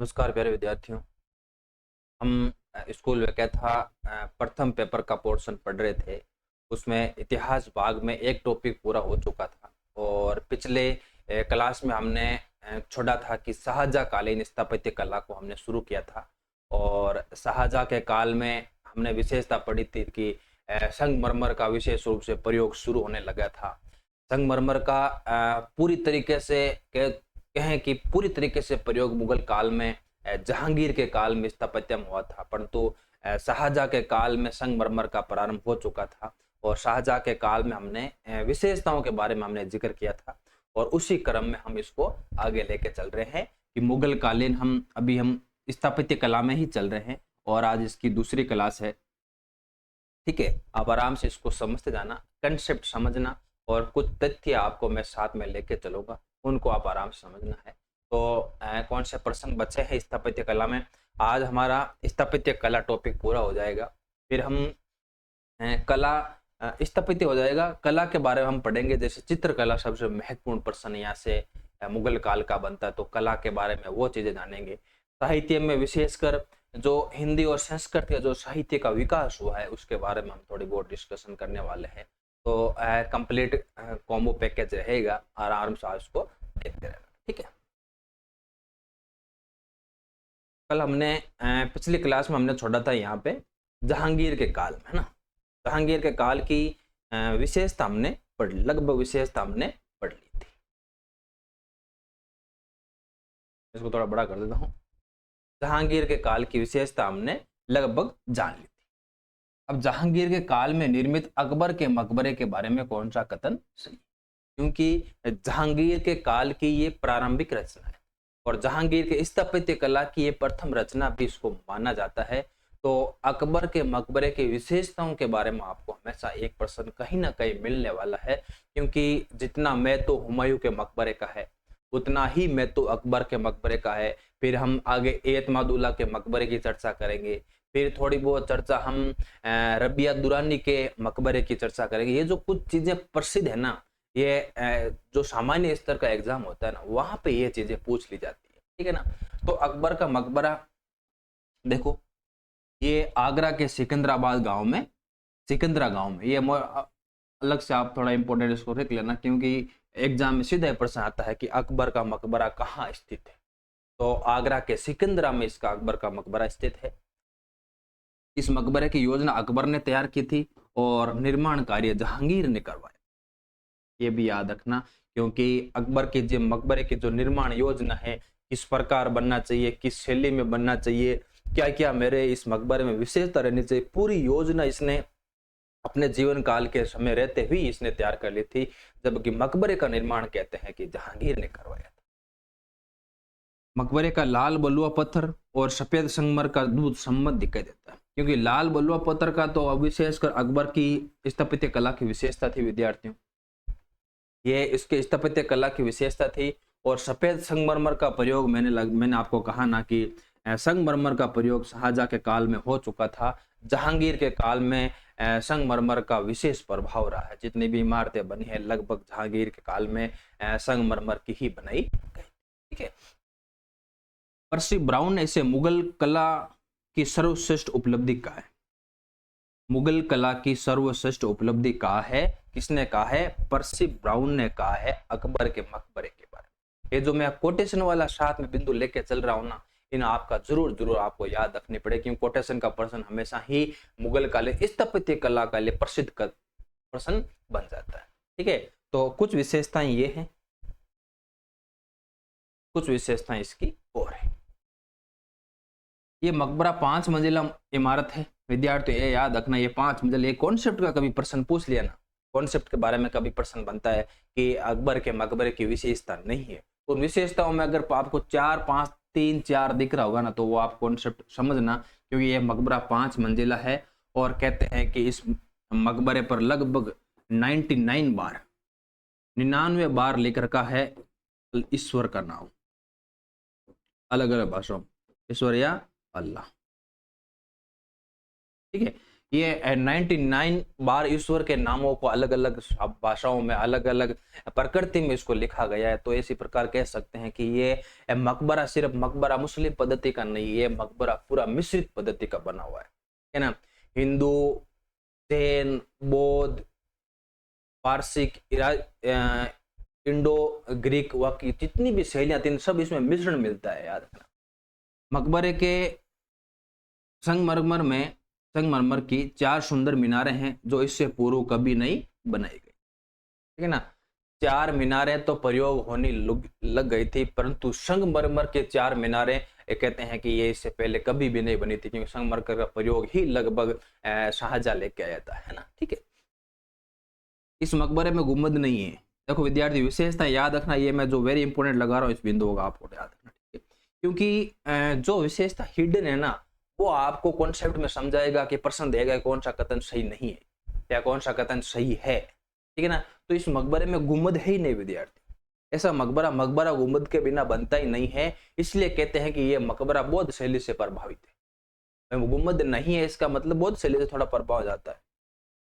नमस्कार प्यारे विद्यार्थियों। हम स्कूल में क्या था, प्रथम पेपर का पोर्शन पढ़ रहे थे। उसमें इतिहास भाग में एक टॉपिक पूरा हो चुका था और पिछले क्लास में हमने छोड़ा था कि शाहजहाँकालीन स्थापत्य कला को हमने शुरू किया था। और शाहजहाँ के काल में हमने विशेषता पढ़ी थी कि संगमरमर का विशेष रूप से प्रयोग शुरू होने लगा था। संगमरमर का पूरी तरीके से कहें कि पूरी तरीके से प्रयोग मुगल काल में जहांगीर के काल में स्थापत्य में हुआ था, परंतु शाहजहाँ के काल में संगमरमर का प्रारंभ हो चुका था। और शाहजहाँ के काल में हमने विशेषताओं के बारे में हमने जिक्र किया था और उसी क्रम में हम इसको आगे लेके चल रहे हैं कि मुगल कालीन हम स्थापत्य कला में ही चल रहे हैं और आज इसकी दूसरी क्लास है। ठीक है, आप आराम से इसको समझते जाना, कंसेप्ट समझना और कुछ तथ्य आपको मैं साथ में लेके चलूंगा, उनको आप आराम से समझना है। तो कौन से प्रश्न बचे हैं स्थापत्य कला में? आज हमारा स्थापत्य कला टॉपिक पूरा हो जाएगा। फिर हम कला स्थापत्य हो जाएगा, कला के बारे में हम पढ़ेंगे। जैसे चित्रकला सबसे महत्वपूर्ण प्रश्न यहाँ से मुगल काल का बनता है, तो कला के बारे में वो चीजें जानेंगे। साहित्य में विशेषकर जो हिंदी और संस्कृत का जो साहित्य का विकास हुआ है उसके बारे में हम थोड़ी बहुत डिस्कशन करने वाले हैं। तो कंप्लीट कॉम्बो पैकेज रहेगा, आराम से उसको देखते रहना। ठीक है, कल हमने पिछली क्लास में हमने छोड़ा था यहाँ पे जहांगीर के काल में, है ना। जहांगीर के काल की विशेषता हमने पढ़ ली, लगभग विशेषता हमने पढ़ ली थी। इसको थोड़ा बड़ा कर देता हूँ। जहांगीर के काल की विशेषता हमने लगभग जान ली थी। अब जहांगीर के काल में निर्मित अकबर के मकबरे के बारे में कौन सा कथन सही? क्योंकि जहांगीर के काल की ये प्रारंभिक रचना है और जहांगीर के स्थापत्य कला की ये प्रथम रचना भी इसको माना जाता है। तो अकबर के मकबरे की विशेषताओं के बारे में आपको हमेशा एक प्रश्न कहीं ना कहीं मिलने वाला है, क्योंकि जितना मैं तो हुमायूं के मकबरे का है उतना ही मैं तो अकबर के मकबरे का है। फिर हम आगे एतमादुल्ला के मकबरे की चर्चा करेंगे। फिर थोड़ी बहुत चर्चा हम रबिया दुरानी के मकबरे की चर्चा करेंगे। ये जो कुछ चीजें प्रसिद्ध है ना, ये जो सामान्य स्तर का एग्जाम होता है ना, वहां पे ये चीजें पूछ ली जाती है। ठीक है ना। तो अकबर का मकबरा देखो, ये आगरा के सिकंदराबाद गांव में, सिकंदरा गांव में, ये अलग से आप थोड़ा इंपॉर्टेंट इसको रख लेना, क्योंकि एग्जाम में सीधा प्रश्न आता है कि अकबर का मकबरा कहाँ स्थित है। तो आगरा के सिकंदरा में इसका अकबर का मकबरा स्थित है। इस मकबरे की योजना अकबर ने तैयार की थी और निर्माण कार्य जहांगीर ने करवाया। ये भी याद रखना, क्योंकि अकबर के जो मकबरे की जो निर्माण योजना है, किस प्रकार बनना चाहिए, किस शैली में बनना चाहिए, क्या क्या मेरे इस मकबरे में विशेषता रहनी चाहिए, पूरी योजना इसने अपने जीवन काल के समय रहते हुए इसने तैयार कर ली थी। जबकि मकबरे का निर्माण कहते हैं कि जहांगीर ने करवाया था। मकबरे का लाल बलुआ पत्थर और सफेद संगमर का दूध संबंध दिखाई देता है, क्योंकि लाल बलुआ पत्थर का तो विशेषकर अकबर की स्थापत्य कला की विशेषता थी विद्यार्थियों, ये इसके स्थापत्य कला की विशेषता थी। और सफेद संगमरमर का प्रयोग मैंने आपको कहा ना कि संगमरमर का प्रयोग शाहजहाँ के काल में हो चुका था। जहांगीर के काल में संगमरमर का विशेष प्रभाव रहा है। जितनी भी इमारतें बनी है लगभग जहांगीर के काल में संगमरमर की ही बनाई गई। ठीक है, पर्सी ब्राउन ने इसे मुगल कला की सर्वश्रेष्ठ उपलब्धि कहा है। मुगल कला की सर्वश्रेष्ठ उपलब्धि कहा है, किसने कहा है? पर्सी ब्राउन ने कहा है अकबर के मकबरे के बारे में। ये जो मैं कोटेशन वाला साथ में बिंदु लेके चल रहा हूं ना, इन आपका जरूर जरूर आपको याद रखनी पड़ेगी, क्योंकि कोटेशन का प्रश्न हमेशा ही मुगल कालीन स्थापत्य कला का लिए प्रसिद्ध प्रश्न बन जाता है। ठीक है, तो कुछ विशेषताएं ये हैं, कुछ विशेषताएं इसकी और है। ये मकबरा 5 मंजिला इमारत है विद्यार्थी, ये याद रखना, ये 5 मंजिल। ये कॉन्सेप्ट का कभी प्रश्न पूछ लिया ना, कॉन्सेप्ट के बारे में कभी प्रश्न बनता है कि अकबर के मकबरे की विशेषता नहीं है, तो उन विशेषताओं में अगर आपको 4 5 3 4 दिख रहा होगा ना, तो वो आप कॉन्सेप्ट समझना, क्योंकि ये मकबरा 5 मंजिला है। और कहते हैं कि इस मकबरे पर लगभग 99 बार लिख रखा है ईश्वर का नाम, अलग अलग भाषाओं, ईश्वर या अल्लाह। ठीक है, ये 99 बार ईश्वर के नामों को अलग अलग भाषाओं में, अलग अलग प्रकृति में इसको लिखा गया है। तो इसी प्रकार कह सकते हैं कि ये मकबरा सिर्फ मकबरा मुस्लिम पद्धति का नहीं, ये मकबरा पूरा मिश्रित पद्धति का बना हुआ है ना। हिंदू, जैन, बौद्ध, पारसिक, इंडो ग्रीक की जितनी भी शैलियां थी सब इसमें मिश्रण मिलता है, याद रखना। मकबरे के संगमरमर की 4 सुंदर मीनारें हैं जो इससे पूर्व कभी नहीं बनाई गई, ठीक है ना। 4 मीनारें तो प्रयोग होने लग गई थी, परंतु संगमरमर के 4 मीनारें कहते हैं कि ये इससे पहले कभी भी नहीं बनी थी, क्योंकि संगमरमर का प्रयोग ही लगभग शाहजहां लेके आया था, है ना, ठीक है। इस मकबरे में गुंबद नहीं है। देखो विद्यार्थी, विशेषता याद रखना, ये मैं जो वेरी इंपोर्टेंट लगा रहा हूँ इस बिंदु का आपको याद रखना, ठीक है। क्योंकि जो विशेषता हिडन है ना, वो आपको कॉन्सेप्ट में समझाएगा कि प्रश्न देगा कौन सा कथन सही नहीं है या कौन सा कथन सही है, ठीक है ना। तो इस मकबरे में गुंबद है ही नहीं विद्यार्थी, ऐसा मकबरा गुंबद के बिना बनता ही नहीं है। इसलिए कहते हैं कि यह मकबरा बौद्ध शैली से प्रभावित है। गुंबद नहीं है इसका मतलब बौद्ध शैली से थोड़ा प्रभाव हो जाता है।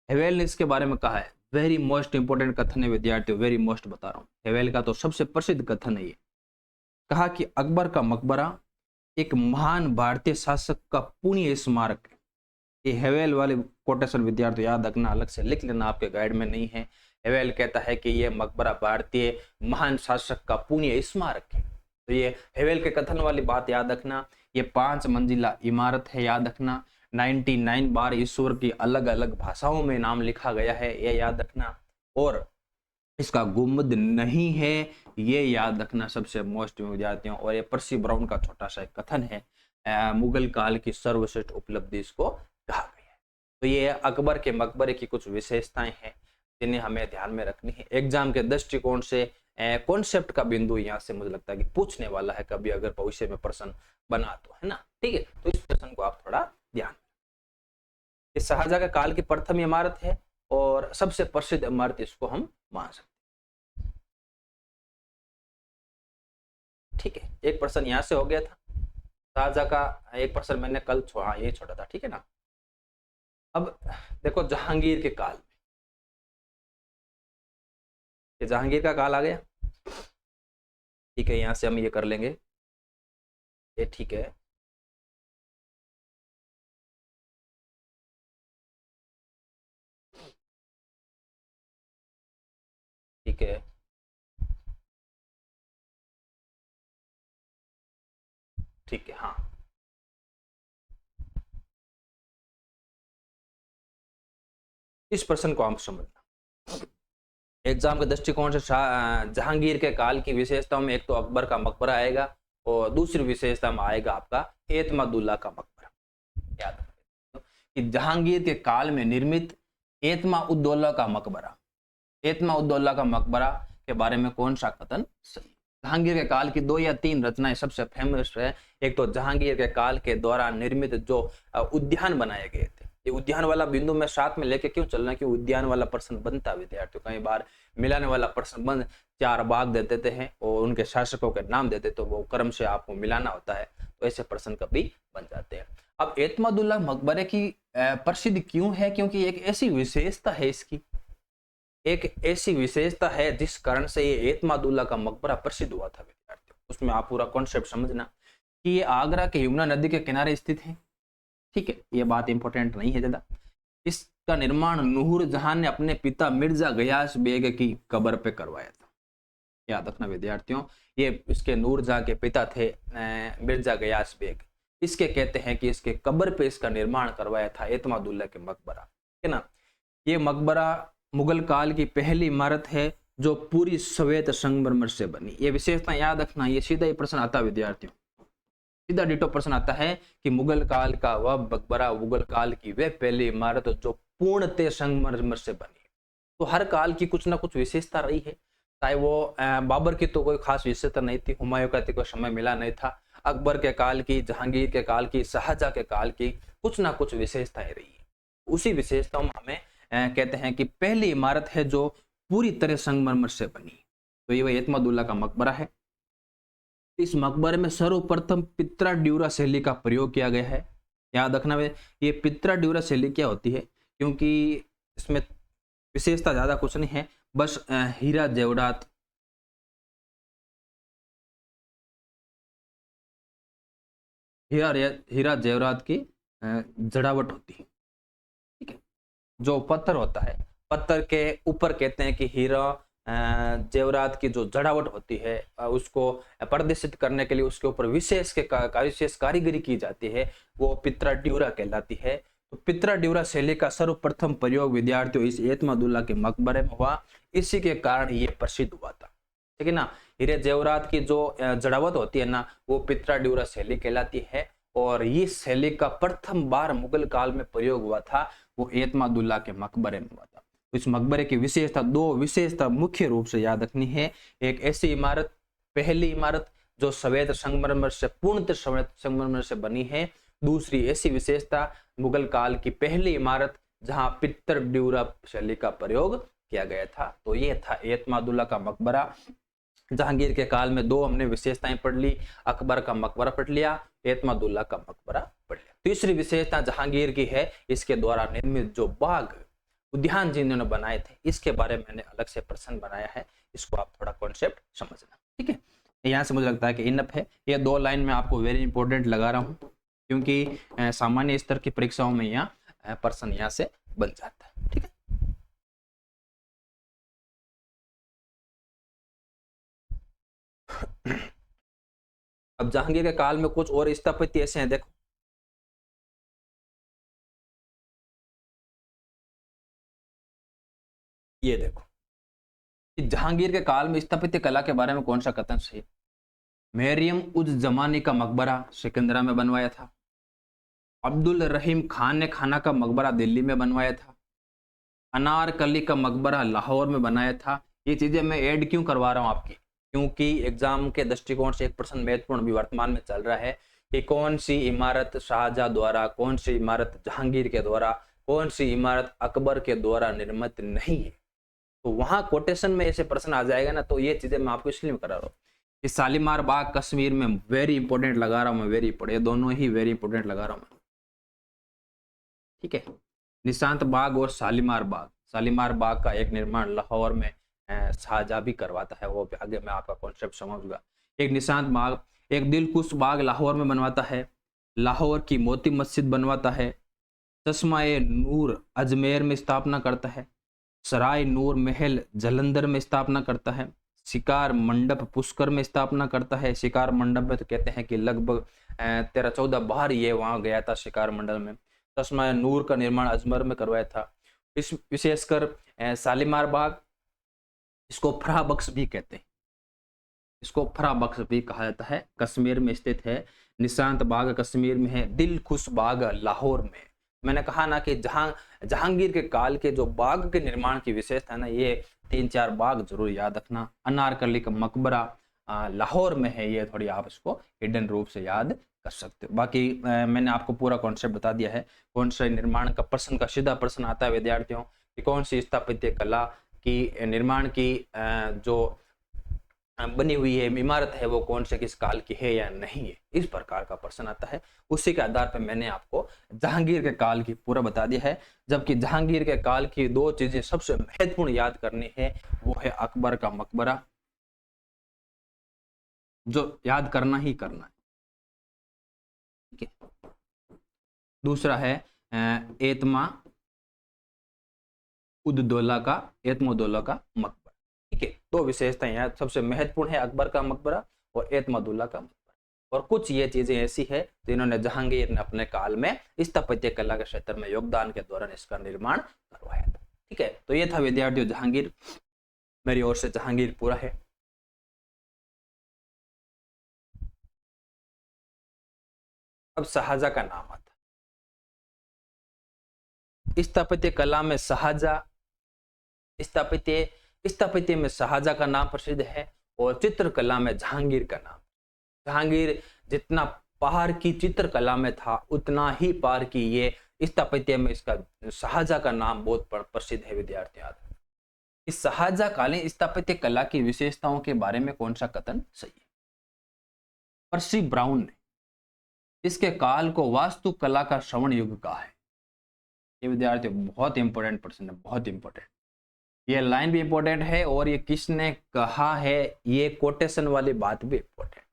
हेवेल ने इसके बारे में कहा है, वेरी मोस्ट इंपोर्टेंट कथन है विद्यार्थियों, वेरी मोस्ट बता रहा हूँ। हेवेल का तो सबसे प्रसिद्ध कथन है ये, कहा कि अकबर का मकबरा एक महान भारतीय शासक का पुण्य स्मारक है। ये हेवेल वाले कोटेशन विद्यार्थी याद रखना, अलग से लिख लेना, आपके गाइड में नहीं है। हेवेल कहता है कि यह मकबरा भारतीय महान शासक का पुण्य स्मारक है। तो ये हेवेल के कथन वाली बात याद रखना। ये 5 मंजिला इमारत है, याद रखना। 99 बार ईश्वर की अलग अलग भाषाओं में नाम लिखा गया है, यह याद रखना। और इसका गुंबद नहीं है, ये याद रखना सबसे मोस्ट विद्यार्थियों। और ये पर्सी ब्राउन का छोटा सा एक कथन है, मुगल काल की सर्वश्रेष्ठ उपलब्धि इसको कहा गया है। तो ये अकबर के मकबरे की कुछ विशेषताएं हैं जिन्हें हमें ध्यान में रखनी है। एग्जाम के दृष्टिकोण से कॉन्सेप्ट का बिंदु यहाँ से मुझे लगता है कि पूछने वाला है कभी, अगर भविष्य में प्रश्न बना तो, है ना, ठीक है। तो इस प्रश्न को आप थोड़ा ध्यान, इस शाहजहां के काल की प्रथम इमारत है और सबसे प्रसिद्ध इमारत इसको हम मान सकते, ठीक है। एक प्रश्न यहां से हो गया था, शाहजहां का एक प्रश्न मैंने कल छोड़ा, ये छोड़ा था, ठीक है ना। अब देखो जहांगीर के काल, जहांगीर का काल आ गया, ठीक है। यहां से हम ये कर लेंगे, ये ठीक है। ठीक है, ठीक है, हाँ। इस प्रश्न को हम समझना, एग्जाम के दृष्टिकोण से जहांगीर के काल की विशेषताओं में एक तो अकबर का मकबरा आएगा और दूसरी विशेषता में आएगा आपका एतमादुल्ला का मकबरा। याद रखिए कि जहांगीर के काल में निर्मित एतमाउद्दौला का मकबरा, एतमाउद्दौला का मकबरा के बारे में कौन सा कथन सही। जहांगीर के काल की 2 या 3 रचनाएं सबसे फेमस है। एक तो जहांगीर के काल के दौरान निर्मित जो उद्यान बनाए गए थे, ये उद्यान वाला बिंदु में साथ में लेके क्यों चलना, कि उद्यान वाला प्रश्न बनता विद्यार्थियों, कई बार मिलाने वाला प्रश्न बन 4 बाग दे देते हैं और उनके शासकों के नाम देते, तो वो क्रम से आपको मिलाना होता है, तो ऐसे प्रश्न कभी बन जाते हैं। अब एतमादुल्ला मकबरे की प्रसिद्ध क्यों है, क्योंकि एक ऐसी विशेषता है, इसकी एक ऐसी विशेषता है जिस कारण से ये एतमादुल्ला का मकबरा प्रसिद्ध हुआ था विद्यार्थियों। उसमें आप पूरा कॉन्सेप्ट समझना कि ये आगरा के यमुना नदी के किनारे स्थित है, ठीक है। ये बात इंपॉर्टेंट नहीं है ज्यादा। इसका निर्माण नूर जहां ने अपने पिता मिर्जा गयास बेग की कब्र पे करवाया था, याद रखना विद्यार्थियों। ये इसके नूर जहां के पिता थे मिर्जा गयास बेग, इसके कहते हैं कि इसके कब्र पे इसका निर्माण करवाया था एतमादुल्ला के मकबरा, है ना। ये मकबरा मुगल काल की पहली इमारत है जो पूरी श्वेत संगमरमर से बनी। ये विशेषता याद रखना, ये सीधा ही प्रश्न आता है विद्यार्थियों, सीधा डिटो प्रश्न आता है कि मुगल काल का वह मकबरा, मुगल काल की वह पहली इमारत जो पूर्णतः संगमरमर से बनी। तो हर काल की कुछ ना कुछ विशेषता रही है, चाहे वो बाबर की तो कोई खास विशेषता नहीं थी, हुमायूं का तो कोई समय मिला नहीं था, अकबर के काल की, जहांगीर के काल की, शाहजहां के काल की कुछ ना कुछ विशेषताएं रही है। उसी विशेषताओं में हमें कहते हैं कि पहली इमारत है जो पूरी तरह संगमरमर से बनी, तो ये एतमादुल्ला का मकबरा है। इस मकबरे में सर्वप्रथम पित्रा ड्यूरा शैली का प्रयोग किया गया है। याद रखना है ये पित्रा ड्यूरा शैली क्या होती है, क्योंकि इसमें विशेषता ज्यादा कुछ नहीं है, बस हीरा जेवरात, हीरा जेवरात की जड़ावट होती है। ठीक है, जो पत्थर होता है, पत्थर के ऊपर कहते हैं कि हीरा जेवरात की जो जड़ावट होती है उसको प्रदर्शित करने के लिए उसके ऊपर विशेष कारीगरी की जाती है, वो पित्रा ड्यूरा कहलाती है। तो पित्रा ड्यूरा शैली का सर्वप्रथम प्रयोग विद्यार्थियों इस एतमादुल्ला के मकबरे में हुआ, इसी के कारण ये प्रसिद्ध हुआ था। ठीक है ना, हीरे जेवरात की जो जड़ावट होती है ना, वो पित्रा ड्यूरा शैली कहलाती है। और ये शैली का प्रथम बार मुगल काल में प्रयोग हुआ था, वो एतमादुल्ला के मकबरे में हुआ था। तो इस मकबरे की विशेषता, दो विशेषता मुख्य रूप से याद रखनी है। एक ऐसी इमारत, पहली इमारत जो श्वेत संगमरमर से, पूर्णतः श्वेत संगमरमर से बनी है। दूसरी ऐसी विशेषता, मुगल काल की पहली इमारत जहां पित्तर ड्यूरा शैली का प्रयोग किया गया था। तो ये था एतमादुल्ला का मकबरा। जहांगीर के काल में दो हमने विशेषताएं पढ़ ली, अकबर का मकबरा पढ़ लिया, एतमादुल्ला का मकबरा पढ़ लिया। तीसरी विशेषता जहांगीर की है, इसके द्वारा निर्मित जो बाग उद्यान जिन्होंने बनाए थे, इसके बारे में मैंने अलग से प्रश्न बनाया है, इसको आप थोड़ा कॉन्सेप्ट समझना। ठीक है, यहाँ से मुझे लगता है कि इनफ है। ये दो लाइन में आपको वेरी इंपॉर्टेंट लगा रहा हूँ, क्योंकि सामान्य स्तर की परीक्षाओं में यहाँ प्रश्न यहाँ से बन जाता है। ठीक है, अब जहांगीर के काल में कुछ और स्थापत्य ऐसे हैं, देखो ये देखो, जहांगीर के काल में स्थापत्य कला के बारे में कौन सा कथन सही? मरियम उज जमानी का मकबरा सिकंदरा में बनवाया था। अब्दुल रहीम खान ने खाना का मकबरा दिल्ली में बनवाया था। अनारकली का मकबरा लाहौर में बनाया था। ये चीजें मैं ऐड क्यों करवा रहा हूँ आपकी, क्योंकि एग्जाम के दृष्टिकोण से एक प्रश्न महत्वपूर्ण अभी वर्तमान में चल रहा है कि कौन सी इमारत शाहजहां द्वारा, कौन सी इमारत जहांगीर के द्वारा, कौन सी इमारत अकबर के द्वारा निर्मित नहीं है। तो वहां कोटेशन में ऐसे प्रश्न आ जाएगा ना, तो ये चीजें मैं आपको इसलिए करा रहा हूँ कि शालीमार बाग कश्मीर में वेरी इंपॉर्टेंट लगा रहा हूँ मैं, वेरी इंपॉर्टेंट, दोनों ही वेरी इंपॉर्टेंट लगा रहा हूँ मैं। ठीक है, निशांत बाग और शालीमार बाग, शालीमार बाग का एक निर्माण लाहौर में शाहजहां भी करवाता है, वो आगे मैं आपका कॉन्सेप्ट समझूंगा। एक निशांत बाग, एक दिलकुश बाग लाहौर में बनवाता है। लाहौर की मोती मस्जिद बनवाता है। चश्मा ए नूर अजमेर में स्थापना करता है। सराय नूर महल जलंधर में स्थापना करता है। शिकार मंडप पुष्कर में स्थापना करता है। शिकार मंडप में तो कहते हैं कि लगभग 13-14 बार ये वहां गया था शिकार मंडल में। चश्मा नूर का निर्माण अजमेर में करवाया था। इस विशेषकर शालीमार बाग, इसको फरा बख्श भी कहते हैं, इसको फरा बख्श भी कहा जाता है, कश्मीर में स्थित है। निशांत बाग कश्मीर में है। दिल खुश बाग लाहौर में। मैंने कहा ना कि जहांगीर के काल के जो बाग के निर्माण की विशेषता है ना, ये 3-4 बाग जरूर याद रखना। अनारकली का मकबरा लाहौर में है, ये थोड़ी आप इसको हिडन रूप से याद कर सकते हो। बाकी मैंने आपको पूरा कॉन्सेप्ट बता दिया है। कौन से निर्माण का प्रश्न का सीधा प्रश्न आता है विद्यार्थियों कि कौन सी स्थापत्य कला की निर्माण की जो बनी हुई है इमारत है, वो कौन से किस काल की है या नहीं है, इस प्रकार का प्रश्न आता है। उसी के आधार पर मैंने आपको जहांगीर के काल की पूरा बता दिया है। जबकि जहांगीर के काल की दो चीजें सबसे महत्वपूर्ण याद करनी है, वो है अकबर का मकबरा, जो याद करना ही करना है। ठीक है, दूसरा है एतमा उद्दौला का, एतमुद्दौला का मकबरा। ठीक है, दो विशेषताएं यहाँ सबसे महत्वपूर्ण है, अकबर का मकबरा और एतमुद्दौला का मकबरा। और कुछ ये चीजें ऐसी है जिन्होंने जहांगीर ने अपने काल में स्थापत्य कला के क्षेत्र में योगदान के दौरान इसका निर्माण करवाया था। ठीक है, तो ये था विद्यार्थियों जहांगीर, मेरी ओर से जहांगीर पूरा है। अब शाहजहां का नाम आता है। स्थापत्य कला में शाहजहां, स्थापत्य स्थापत्य में शाहजहां का नाम प्रसिद्ध है और चित्रकला में जहांगीर का नाम। जहांगीर जितना पहाड़ की चित्रकला में था, उतना ही पार की ये स्थापत्य में इसका शाहजहां का नाम बहुत प्रसिद्ध है विद्यार्थियों। इस शाहजहां कालीन स्थापत्य कला की विशेषताओं के बारे में कौन सा कथन सही है? पर्सी ब्राउन ने इसके काल को वास्तुकला का श्रवण युग कहा है। ये विद्यार्थियों बहुत इंपॉर्टेंट प्रश्न है, बहुत इंपॉर्टेंट। ये लाइन भी इंपॉर्टेंट है और ये किसने कहा है, ये कोटेशन वाली बात भी इंपॉर्टेंट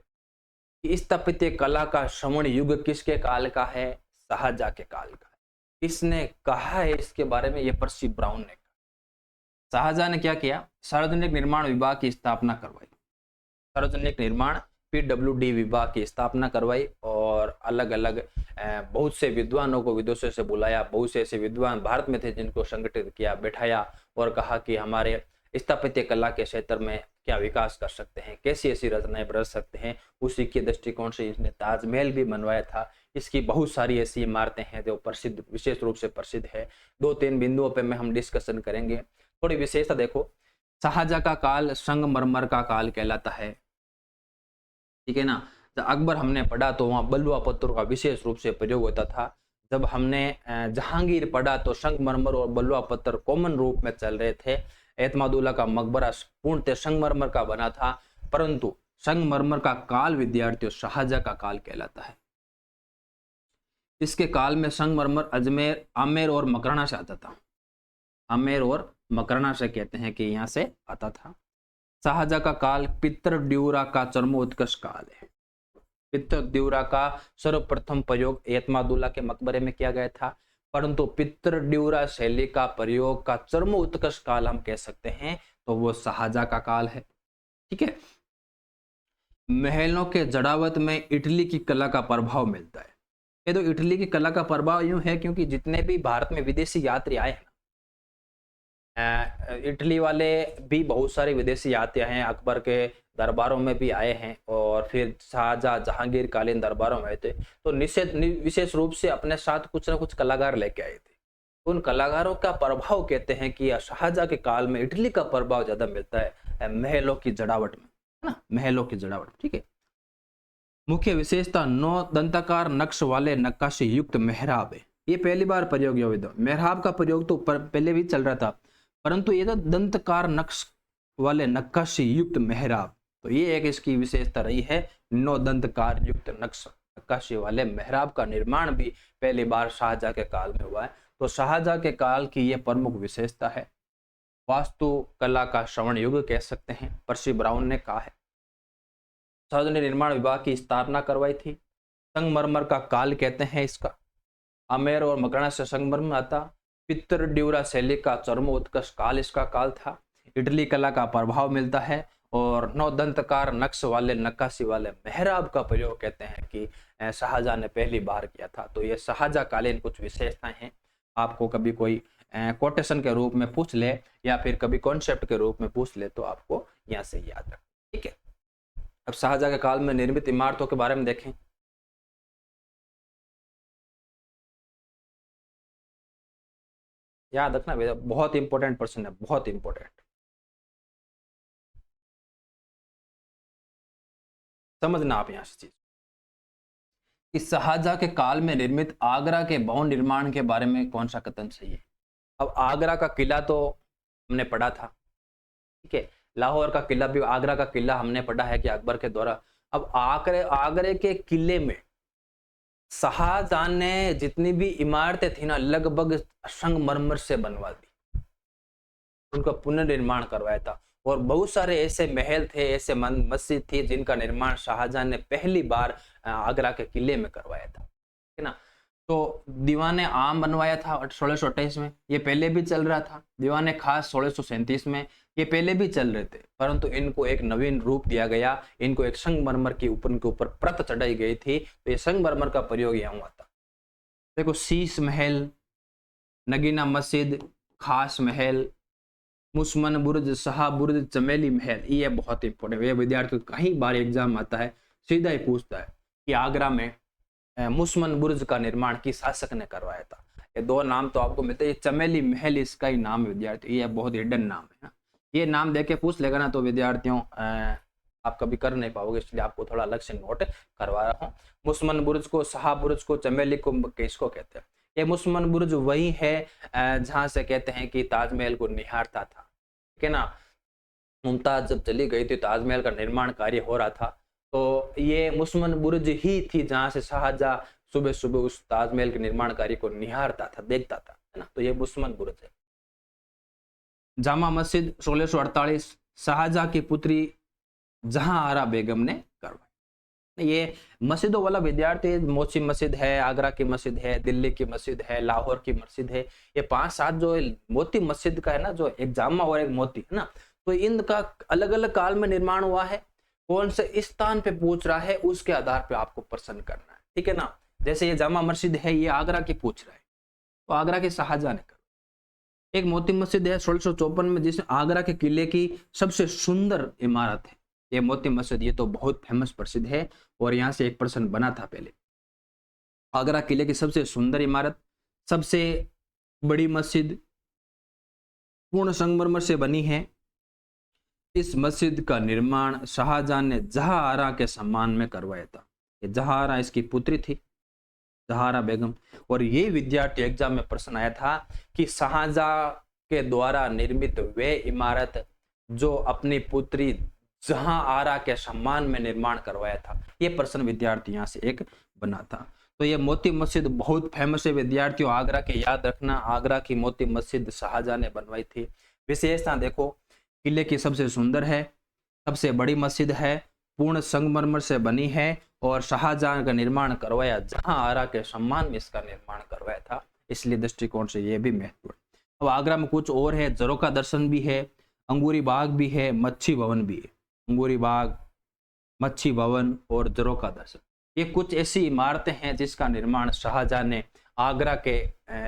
है। स्थापत्य कला का श्रवण युग किसके काल का है? शाहजहां के काल का है। किसने कहा है इसके बारे में? ये पर्सी ब्राउन ने कहा। शाहजहां ने क्या किया? सार्वजनिक निर्माण विभाग की स्थापना करवाई। सार्वजनिक निर्माण PWD विभाग की स्थापना करवाई और अलग अलग बहुत से विद्वानों को विदेशों से बुलाया। बहुत से ऐसे विद्वान भारत में थे जिनको संगठित किया, बैठाया और कहा कि हमारे स्थापत्य कला के क्षेत्र में क्या विकास कर सकते हैं, कैसी ऐसी रचनाएं बना सकते हैं। उसी के दृष्टिकोण से इसने ताजमहल भी बनवाया था। इसकी बहुत सारी ऐसी इमारतें हैं जो प्रसिद्ध, विशेष रूप से प्रसिद्ध है। 2-3 बिंदुओं पे में हम डिस्कशन करेंगे। थोड़ी विशेषता देखो, शाहजहां का काल संगमरमर का काल कहलाता है, ठीक है ना। जब अकबर हमने पढ़ा तो वहाँ बलुआ पत्थर का विशेष रूप से प्रयोग होता था। जब हमने जहांगीर पढ़ा तो संगमरमर और बलुआ पत्थर कॉमन रूप में चल रहे थे। एतमादुल्ला का मकबरा पूर्णतः संगमरमर का बना था, परंतु संगमरमर का काल विद्यार्थियों शाहजहां का काल कहलाता है। इसके काल में संगमरमर अजमेर, आमेर और मकराना से आता था। आमेर और मकराना से कहते हैं कि यहाँ से आता था। शाहजहां का काल पितृड्यूरा का चरमोत्कर्ष काल है। पितृड्यूरा का सर्वप्रथम प्रयोग एतमादुल्ला के मकबरे में किया गया था, परंतु पितृड्यूरा शैली का प्रयोग का चरमोत्कर्ष काल हम कह सकते हैं तो वो शाहजहां का काल है, ठीक है। महलों के जड़ावत में इटली की कला का प्रभाव मिलता है। ये तो इटली की कला का प्रभाव यूं है क्योंकि जितने भी भारत में विदेशी यात्री आए हैं, इटली वाले भी बहुत सारे विदेशी आते हैं, अकबर के दरबारों में भी आए हैं और फिर शाहजहां जहांगीर कालीन दरबारों में आए थे तो विशेष रूप से अपने साथ कुछ ना कुछ कलाकार लेके आए थे। उन कलाकारों का प्रभाव कहते हैं कि शाहजहां के काल में इटली का प्रभाव ज्यादा मिलता है महलों की जड़ावट में, है ना, महलों की जड़ावट, ठीक है। मुख्य विशेषता 9 दंताकार नक्श वाले नक्काशी युक्त मेहराब है। ये पहली बार प्रयोग हुआ। मेहराब का प्रयोग तो पहले भी चल रहा था, परंतु ये तो दंतकार नक्श वाले नक्काशी युक्त मेहराब, तो ये एक इसकी विशेषता रही है। 9 दंतकार युक्त नक्काशी वाले मेहराब का निर्माण भी पहली बार शाहजहां के काल में हुआ है। तो शाहजहां के काल की यह प्रमुख विशेषता है। वास्तु कला का श्रवण युग कह सकते हैं, पर्सी ब्राउन ने कहा है। सार्वजनिक निर्माण विभाग की स्थापना करवाई थी। संगमरमर का काल कहते हैं इसका। आमेर और मकराना से संगमरमर आता। पितृड्यूरा शैली का चरमोत्कर्ष काल इसका काल था। इटली कला का प्रभाव मिलता है और 9 दंतकार नक्श वाले नक्काशी वाले मेहराब का प्रयोग कहते हैं कि शाहजहां ने पहली बार किया था। तो ये शाहजहां कालीन कुछ विशेषताएं हैं। आपको कभी कोई कोटेशन के रूप में पूछ ले या फिर कभी कॉन्सेप्ट के रूप में पूछ ले तो आपको यहाँ से याद रखें, ठीक है। अब शाहजहां के काल में निर्मित इमारतों के बारे में देखें। याद रखना बेटा, बहुत इंपॉर्टेंट प्रश्न है, बहुत इंपॉर्टेंट। समझना आप यहां से चीज कि शाहजहां के काल में निर्मित आगरा के भवन निर्माण के बारे में कौन सा कथन सही है। अब आगरा का किला तो हमने पढ़ा था, ठीक है। लाहौर का किला भी, आगरा का किला हमने पढ़ा है कि अकबर के द्वारा। अब आगरे के किले में शाहजहां ने जितनी भी इमारतें थी ना लगभग संगमरमर से बनवा दी, उनका पुनर्निर्माण करवाया था। और बहुत सारे ऐसे महल थे, ऐसे मस्जिद थी जिनका निर्माण शाहजहां ने पहली बार आगरा के किले में करवाया था, है ना। तो दीवाने आम बनवाया था 1628 में, ये पहले भी चल रहा था। दीवाने खास 1637 में, ये पहले भी चल रहे थे, परंतु इनको एक नवीन रूप दिया गया। इनको एक संगमरमर के ऊपर परत चढ़ाई गई थी, तो ये संगमरमर का प्रयोग यहाँ हुआ था। देखो, शीश महल, नगीना मस्जिद, खास महल, मुसमन बुर्ज, शाह बुर्ज, चमेली महल, ये बहुत इंपॉर्टेंट है। विद्यार्थियों कई बार एग्जाम आता है, सीधा ही पूछता है कि आगरा में मुसमन बुर्ज का निर्माण किस शासक ने करवाया था। ये 2 नाम तो आपको मिलते हैं। चमेली महल इसका ही नाम है विद्यार्थी, ये बहुत हिडन नाम है। ये नाम देके पूछ लेगा ना तो विद्यार्थियों आप कभी कर नहीं पाओगे, इसलिए आपको थोड़ा अलग से नोट करवा रहा हूँ। मुसमन बुर्ज को, शाह बुर्ज को, चमेली को किसको कहते हैं। ये मुसमन बुर्ज वही है जहां से कहते हैं कि ताजमहल को निहारता था, ठीक है ना। मुमताज जब चली गई थी, ताजमहल का निर्माण कार्य हो रहा था, तो ये मुसमन बुर्ज ही थी जहां से शाहजहां सुबह सुबह उस ताजमहल के निर्माण कार्य को निहारता था, देखता था, है ना। तो ये मुसमन बुर्ज है। जामा मस्जिद 1648 शाहजहां की पुत्री जहां आरा बेगम ने करवाई। ये मस्जिदों वाला विद्यार्थी, मोची मस्जिद है, आगरा की मस्जिद है, दिल्ली की मस्जिद है, लाहौर की मस्जिद है, ये 5-7 जो मोती मस्जिद का है ना, जो एक जामा और एक मोती है ना, तो इनका अलग अलग काल में निर्माण हुआ है। कौन से स्थान पे पूछ रहा है उसके आधार पे आपको प्रश्न करना है, ठीक है ना। जैसे ये जामा मस्जिद है, ये आगरा की पूछ रहा है, तो आगरा के शाहजहां ने कर। एक मोती मस्जिद है 1654 में, जिसमें आगरा के किले की सबसे सुंदर इमारत है, ये मोती मस्जिद, ये तो बहुत फेमस प्रसिद्ध है। और यहाँ से एक प्रश्न बना था पहले, आगरा किले की सबसे सुंदर इमारत, सबसे बड़ी मस्जिद, पूर्ण संगमरमर से बनी है। इस मस्जिद का निर्माण शाहजहां ने जहांआरा के सम्मान में करवाया था। ये जहांआरा इसकी पुत्री थी, जहांआरा बेगम। और ये विद्यार्थी एग्जाम में प्रश्न आया था कि शाहजहां के द्वारा निर्मित वे इमारत जो अपनी पुत्री जहांआरा के सम्मान में निर्माण करवाया था, ये प्रश्न विद्यार्थी यहाँ से एक बना था। तो ये मोती मस्जिद बहुत फेमस है विद्यार्थियों, आगरा के याद रखना, आगरा की मोती मस्जिद शाहजहां ने बनवाई थी। विशेषता देखो, किले की सबसे सुंदर है, सबसे बड़ी मस्जिद है, पूर्ण संगमरमर से बनी है, और शाहजहां का निर्माण करवाया, जहांआरा के सम्मान में इसका निर्माण करवाया था, इसलिए दृष्टिकोण से यह भी महत्वपूर्ण। अब आगरा में कुछ और है, जरोका दर्शन भी है, अंगूरी बाग भी है, मच्छी भवन भी है। अंगूरी बाग, मच्छी भवन और जरोका दर्शन, ये कुछ ऐसी इमारतें हैं जिसका निर्माण शाहजहां ने आगरा के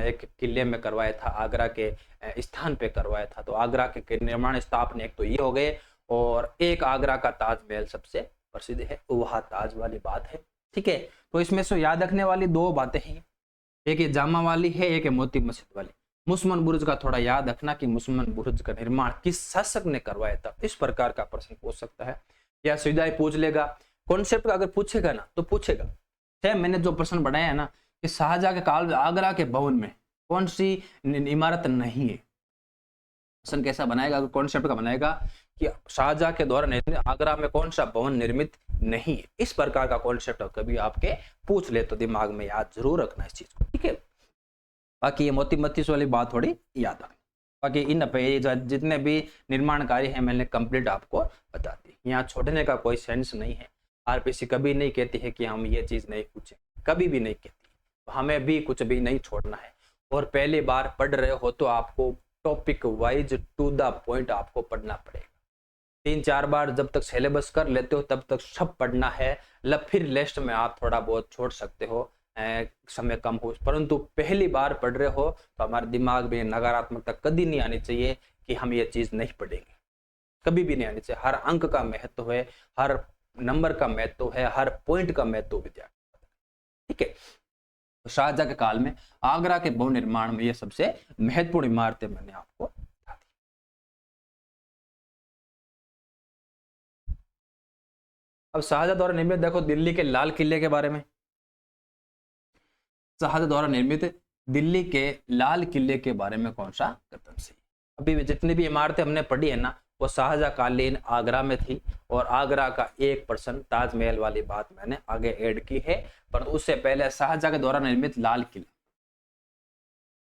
एक किले में करवाया था, आगरा के स्थान पे करवाया था। तो आगरा के निर्माण स्थापना एक तो ये हो गए, और एक आगरा का ताजमहल सबसे प्रसिद्ध है, तो वह ताज वाली बात है, ठीक है। तो इसमें से याद रखने वाली 2 बातें हैं, एक ये जामा वाली है, एक है मोती मस्जिद वाली। मुसमन बुर्ज का थोड़ा याद रखना कि मुसमन बुर्ज का निर्माण किस शासक ने करवाया था, इस प्रकार का प्रश्न पूछ सकता है, या सीधा ही पूछ लेगा। कॉन्सेप्ट अगर पूछेगा ना तो पूछेगा, मैंने जो प्रश्न बढ़ाया है ना कि शाहजहां के काल में आगरा के भवन में कौन सी इमारत नहीं है, प्रश्न कैसा बनाएगा, अगर कॉन्सेप्ट का बनाएगा कि शाहजहां के द्वारा निर्मित आगरा में कौन सा भवन निर्मित नहीं है, इस प्रकार का कॉन्सेप्ट कभी आपके पूछ ले तो दिमाग में याद जरूर रखना इस चीज को, ठीक है। बाकी ये मोती मस्जिद वाली बात थोड़ी याद रखना। बाकी इन पे जितने भी निर्माण कार्य हैं मैंने कंप्लीट आपको बता दी, यहाँ छोड़ने का कोई सेंस नहीं है। आरपीसी कभी नहीं कहती है कि हम ये चीज नहीं पूछे, कभी भी नहीं कहती, तो हमें भी कुछ भी नहीं छोड़ना है। और पहली बार पढ़ रहे हो तो आपको topic wise to the point आपको पढ़ना पड़ेगा। 3-4 बार जब तक सिलेबस कर लेते हो तब तक सब पढ़ना है, फिर लास्ट में आप थोड़ा बहुत छोड़ सकते हो, समय कम हो, परंतु पहली बार पढ़ रहे हो तो हमारे दिमाग में नकारात्मकता कभी नहीं आनी चाहिए कि हम ये चीज नहीं पढ़ेंगे, कभी भी नहीं आनी चाहिए। हर अंक का महत्व है, हर नंबर का महत्व है, हर पॉइंट का महत्व विद्यार्थी, ठीक है। तो शाहजहां के काल में आगरा के भवन निर्माण में ये सबसे महत्वपूर्ण इमारतें मैंने आपको बता दी। अब शाहजहां द्वारा निर्मित देखो दिल्ली के लाल किले के बारे में, शाहजहां द्वारा निर्मित दिल्ली के लाल किले के बारे में कौन सा कथन सही। अभी जितनी भी इमारतें हमने पढ़ी है ना वो शाहजहां कालीन आगरा में थी, और आगरा का 1% ताजमहल वाली बात मैंने आगे ऐड की है, पर उससे पहले शाहजहां के द्वारा निर्मित लाल किला,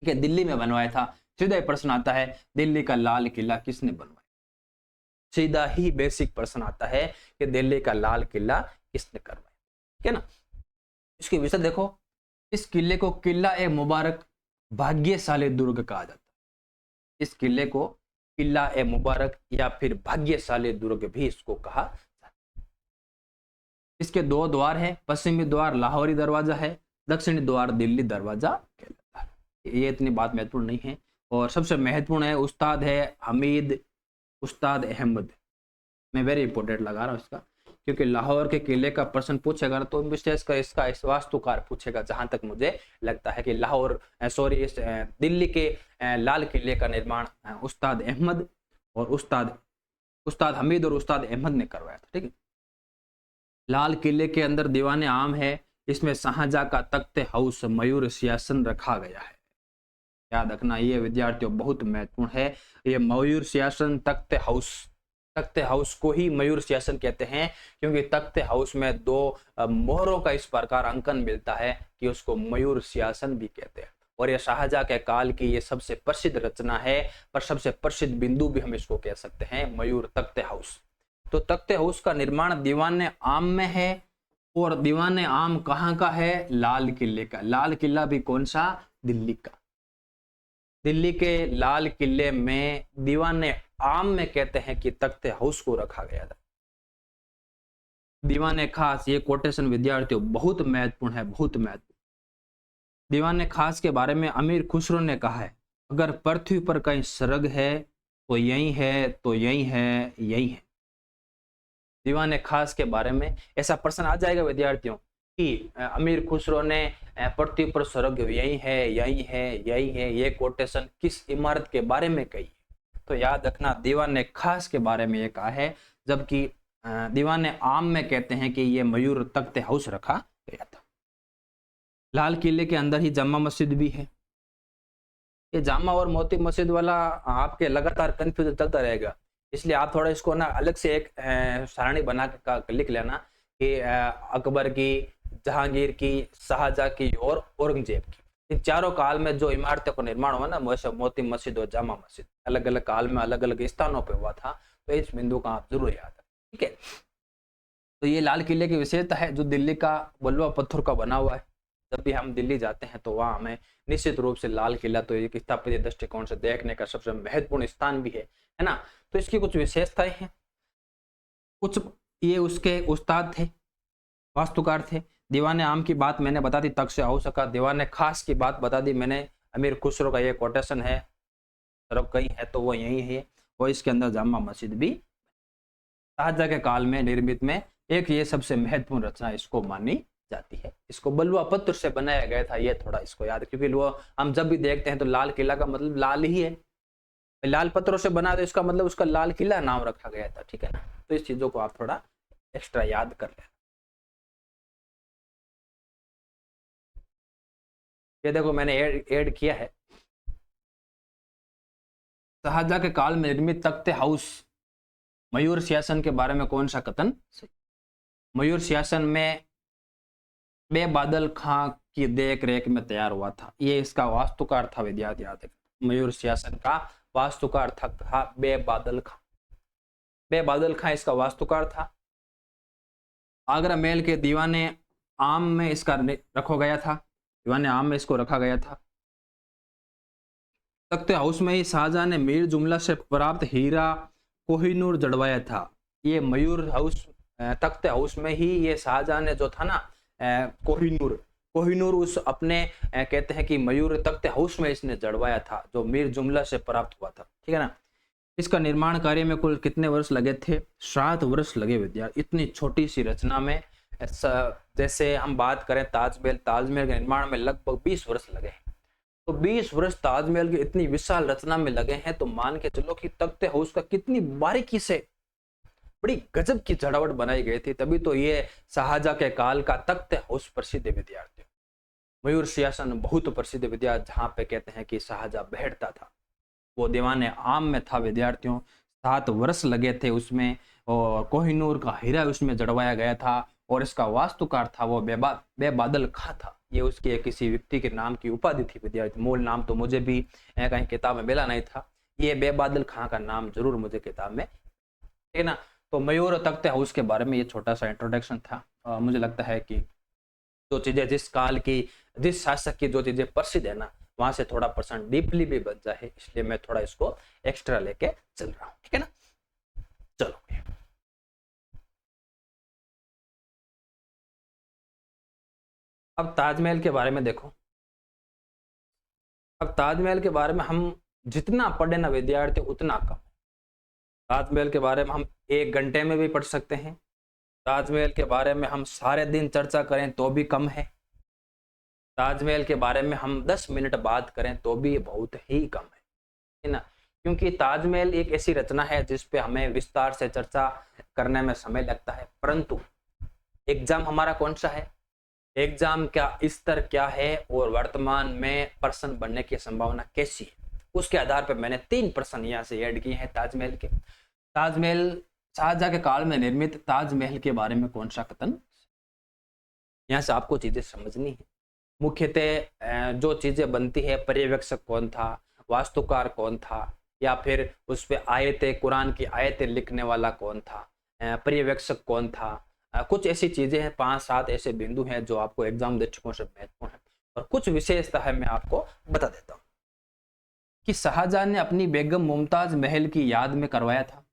ठीक है, दिल्ली में बनवाया था। सीधा ही प्रश्न आता है दिल्ली का लाल किला किसने बनवाया, सीधा ही बेसिक प्रश्न आता है कि दिल्ली का लाल किला किसने करवाया, ठीक है ना। इसके विषय देखो, इस किले को किला ए मुबारक भाग्यशाली दुर्ग कहा जाता है। इस किले को किला ए मुबारक या फिर भाग्यशाली दुर्ग भी इसको कहा जाता है। इसके 2 द्वार हैं, पश्चिमी द्वार लाहौरी दरवाजा है, दक्षिणी द्वार दिल्ली दरवाजा कहलाता है। ये इतनी बात महत्वपूर्ण नहीं है। और सबसे महत्वपूर्ण है उस्ताद है हमीद उस्ताद अहमद, मैं वेरी इंपॉर्टेंट लगा रहा हूँ इसका, क्योंकि लाहौर के किले का प्रश्न पूछेगा ना तो विशेषकर इसका इस वास्तुकार पूछेगा, जहां तक मुझे लगता है कि लाहौर इस दिल्ली के लाल किले का निर्माण उस्ताद अहमद और उस्ताद हमीद और उस्ताद अहमद ने करवाया था, ठीक है। लाल किले के अंदर दीवाने आम है, इसमें शाहजहां का तख्त हाउस मयूर सिंहासन रखा गया है। याद रखना ये विद्यार्थियों बहुत महत्वपूर्ण है, ये मयूर सिंहासन तख्त तख्ते हाउस को ही मयूर सिंहासन कहते हैं, क्योंकि तख्ते हाउस में 2 मोहरों का इस प्रकार अंकन मिलता है कि उसको मयूर सिंहासन भी कहते हैं। और यह शाहजहां के काल की ये सबसे प्रसिद्ध रचना है, पर सबसे प्रसिद्ध बिंदु भी हम इसको कह सकते हैं, मयूर तख्ते हाउस। तो तख्ते हाउस का निर्माण दीवान आम में है, और दीवान आम कहाँ का है? लाल किले का। लाल किला भी कौन सा? दिल्ली का। दिल्ली के लाल किले में दीवान आम में कहते हैं कि तख्ते हाउस को रखा गया था। दीवान खास, ये कोटेशन विद्यार्थियों बहुत महत्वपूर्ण है, बहुत महत्वपूर्ण। दीवान खास के बारे में अमीर खुसरो ने कहा है, अगर पृथ्वी पर कहीं स्वर्ग है तो यही है, तो यही है, यही है। दीवान खास के बारे में ऐसा प्रश्न आ जाएगा विद्यार्थियों कि अमीर खुसरो ने पृथ्वी पर स्वर्ग यही है, यही है, यही है, ये कोटेशन किस इमारत के बारे में कही? तो याद रखना, दीवान खास के बारे में ये कहा है, जबकि दीवान आम में कहते हैं कि ये मयूर तख्ते हाउस रखा गया था। लाल किले के अंदर ही जामा मस्जिद भी है। ये जामा और मोती मस्जिद वाला आपके लगातार कंफ्यूजन चलता रहेगा, इसलिए आप थोड़ा इसको ना अलग से एक सारणी बना के लिख लेना कि अकबर की, जहांगीर की, शाहजहां की और औरंगजेब की, इन चारों काल में जो इमारतों का निर्माण हुआ ना, मोती मस्जिद और जामा मस्जिद अलग अलग काल में अलग अलग स्थानों पर हुआ था। तो इस बिंदु का आप जरूर याद रखें, ठीक है। तो ये लाल किले की विशेषता है, जो दिल्ली का बलुआ पत्थर का बना हुआ है। जब भी हम दिल्ली जाते हैं तो वहां हमें निश्चित रूप से लाल किला तो एक स्थापत्य दृष्टिकोण से देखने का सबसे महत्वपूर्ण स्थान भी है ना। तो इसकी कुछ विशेषताएं हैं, कुछ ये उसके उस्ताद थे, वास्तुकार थे। दीवान आम की बात मैंने बता दी, तख्ते हाउस का। दीवान खास की बात बता दी मैंने, अमीर खुसरो का ये कोटेशन है, तरफ कहीं है तो वो यही है, और इसके अंदर जामा मस्जिद भी शाहजहां के काल में निर्मित में एक ये सबसे महत्वपूर्ण रचना इसको मानी जाती है। इसको बलुआ पत्थर से बनाया गया था, ये थोड़ा इसको याद, क्योंकि वो हम जब भी देखते हैं तो लाल किला का मतलब लाल ही है, लाल पत्थरों से बना तो इसका मतलब उसका लाल किला नाम रखा गया था, ठीक है ना। तो इस चीजों को आप थोड़ा एक्स्ट्रा याद कर लें। ये देखो मैंने ऐड किया है, शाहजहां के काल में निर्मित तख्ते हाउस मयूर सिंहासन के बारे में कौन सा कथन सही? मयूर सिंहासन में बे बादल खां की देख रेख में तैयार हुआ था। ये इसका वास्तुकार था विद्यार्थी, याद है। मयूर सिंहासन का वास्तुकार था बे बादल खां। बे बादल खां इसका वास्तुकार था। आगरा महल के दीवाने आम में इसका रखा गया था, दीवाने आम में इसको रखा गया था। तख्ते हाउस में ही शाहजहां ने मीर जुमला से प्राप्त हीरा कोहिनूर जड़वाया था। ये मयूर हाउस, तख्ते हाउस में ही ये शाहजहां ने जो था ना कोहिनूर उस अपने कहते हैं कि मयूर तख्ते हाउस में इसने जड़वाया था, जो मीर जुमला से प्राप्त हुआ था, ठीक है ना। इसका निर्माण कार्य में कुल कितने वर्ष लगे थे? 7 वर्ष लगे विद्यार्थी। इतनी छोटी सी रचना में, जैसे हम बात करें ताजमहल, ताजमहल के निर्माण में लगभग 20 वर्ष लगे। तो 20 वर्ष ताजमहल की इतनी विशाल रचना में लगे हैं, तो मान के चलो कि तख्ते हाउस का कितनी बारीकी से बड़ी गजब की जड़ावट बनाई गई थी। तभी तो ये शाहजहां के काल का तख्ते हाउस प्रसिद्ध विद्यार्थी। मयूर सिंहासन बहुत प्रसिद्ध विद्यार्थी, जहां पे कहते हैं कि शाहजहां बैठता था, वो दीवान आम में था विद्यार्थियों। 7 वर्ष लगे थे उसमें, और कोहिनूर का हीरा उसमें जड़वाया गया था, और इसका वास्तुकार था वो बे बादल खां था। ये उसके किसी व्यक्ति के नाम की उपाधि थी विद्यार्थी, मूल नाम तो मुझे भी कहीं किताब में मिला नहीं था। ये बे बादल खां का नाम जरूर मुझे किताब में, ठीक है ना। तो मयूर और तख्ते हाउस के बारे में ये छोटा सा इंट्रोडक्शन था। मुझे लगता है कि जो चीजें जिस काल की, जिस शासक की जो चीजें प्रसिद्ध है ना, वहां से थोड़ा पर्सन डीपली भी बच जाए, इसलिए मैं थोड़ा इसको एक्स्ट्रा लेके चल रहा हूं, ठीक है ना। चलो अब ताजमहल के बारे में देखो। अब ताजमहल के बारे में हम जितना पढ़े ना विद्यार्थी उतना कम। ताजमहल के बारे में हम 1 घंटे में भी पढ़ सकते हैं, ताजमहल के बारे में हम सारे दिन चर्चा करें तो भी कम है, ताजमहल के बारे में हम 10 मिनट बात करें तो भी बहुत ही कम है ना। क्योंकि ताजमहल एक ऐसी रचना है जिस पे हमें विस्तार से चर्चा करने में समय लगता है, परंतु एग्जाम हमारा कौन सा है, एग्जाम का स्तर क्या है और वर्तमान में पर्सन बनने की संभावना कैसी है, उसके आधार पर मैंने 3 प्रश्न यहाँ से ऐड किए हैं ताजमहल के। ताजमहल शाहजहां के काल में निर्मित ताजमहल के बारे में कौन सा कथन। यहाँ से आपको चीजें समझनी है। मुख्यतः जो चीजें बनती है, पर्यवेक्षक कौन था, वास्तुकार कौन था, या फिर उस पे आयतें, कुरान की आयतें लिखने वाला कौन था, पर्यवेक्षक कौन था, कुछ ऐसी चीजें हैं, 5-7 ऐसे बिंदु हैं जो आपको एग्जाम दे चुकों से महत्वपूर्ण है। और कुछ विशेषता है मैं आपको बता देता हूँ कि शाहजहां ने अपनी बेगम मुमताज महल की याद में करवाया था,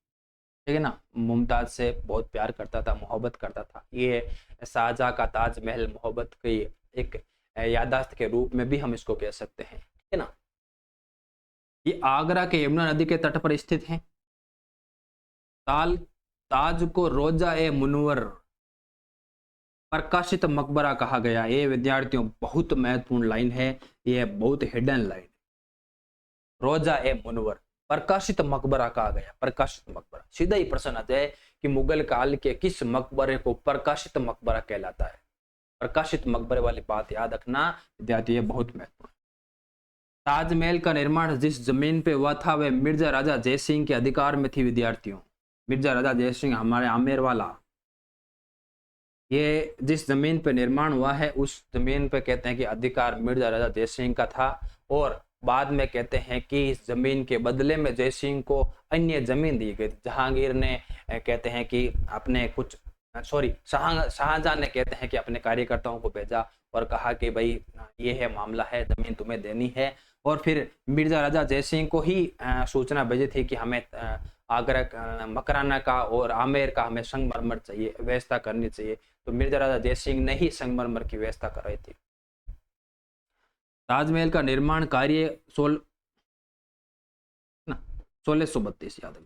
ठीक है ना। मुमताज से बहुत प्यार करता था, मोहब्बत करता था। ये शाहजहां का ताजमहल मोहब्बत की एक याददाश्त के रूप में भी हम इसको कह सकते हैं, ठीक है ना। ये आगरा के यमुना नदी के तट पर स्थित है। ताज को रोजा ए मुनव्वर प्रकाशित मकबरा कहा गया। ये विद्यार्थियों बहुत महत्वपूर्ण लाइन है, ये बहुत हिडन लाइन। रोजा ए मुनव्वर प्रकाशित मकबरा कहा गया। प्रकाशित मकबरा, सीधा ही प्रश्न आता है कि मुगल काल के किस मकबरे को प्रकाशित मकबरा कहलाता है। प्रकाशित मकबरे वाली बात याद रखना विद्यार्थी, ये बहुत महत्वपूर्ण। ताजमहल का निर्माण जिस जमीन पे हुआ था वह मिर्जा राजा जयसिंह के अधिकार में थी विद्यार्थियों। मिर्जा राजा जयसिंह हमारे आमेर वाला, ये जिस जमीन पे निर्माण हुआ है उस जमीन पे कहते हैं कि अधिकार मिर्जा राजा जयसिंह का था। और बाद में कहते हैं कि इस जमीन के बदले में जयसिंह को अन्य जमीन दी गई। जहांगीर ने कहते हैं कि अपने कुछ शाहजहां ने कहते हैं कि अपने कार्यकर्ताओं को भेजा और कहा कि भाई ये है मामला है, जमीन तुम्हें देनी है। और फिर मिर्जा राजा जयसिंह को ही सूचना भेजी थी कि हमें आगरा, मकराना का और आमेर का हमें संगमरमर चाहिए, व्यवस्था करनी चाहिए। तो मिर्जा राजा जयसिंह ने ही संगमरमर की व्यवस्था कराई थी। ताजमहल का निर्माण कार्य 1632 याद है,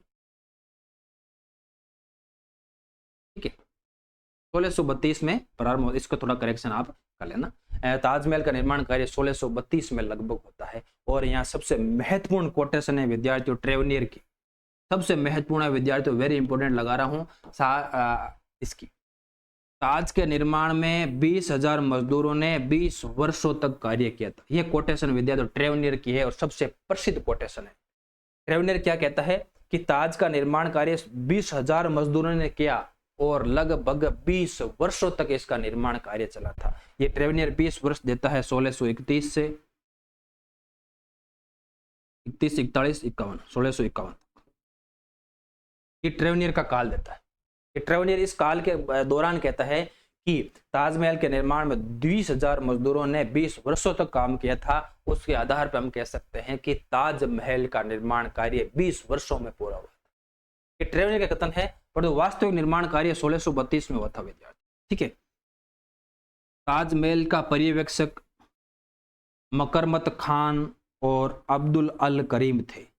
ठीक है, 1632 में प्रारंभ हो। इसका थोड़ा करेक्शन आप कर लेना। ताजमहल का निर्माण कार्य 1632 में लगभग होता है। और यहाँ सबसे महत्वपूर्ण कोटेशन है विद्यार्थियों ट्रेवनियर की, सबसे महत्वपूर्ण है विद्यार्थियों, वेरी इंपॉर्टेंट लगा रहा हूँ इसकी। ताज के निर्माण में 20,000 मजदूरों ने 20 वर्षों तक कार्य किया था। यह कोटेशन विद्यार्थियों ट्रेवनियर की है और सबसे प्रसिद्ध कोटेशन है। ट्रेवनियर क्या कहता है कि ताज का निर्माण कार्य 20,000 मजदूरों ने किया और लगभग 20 वर्षों तक इसका निर्माण कार्य चला था। ये ट्रेवनियर 20 वर्ष देता है, 1631 से 31, 41, 51, 1651 ये ट्रेवनियर का काल देता है। ट्रेवनियर इस काल के दौरान कहता है कि ताजमहल के निर्माण में 20,000 मजदूरों ने 20 वर्षों तक काम किया था। उसके आधार पर हम कह सकते हैं कि ताजमहल का निर्माण कार्य 20 वर्षों में पूरा हुआ था। ये ट्रेवनियर का कथन है, परंतु वास्तविक निर्माण कार्य 1632 में हुआ था विद्यार्थी, ठीक है। ताजमहल का पर्यवेक्षक मकरमत खान और अब्दुल अल करीम थे।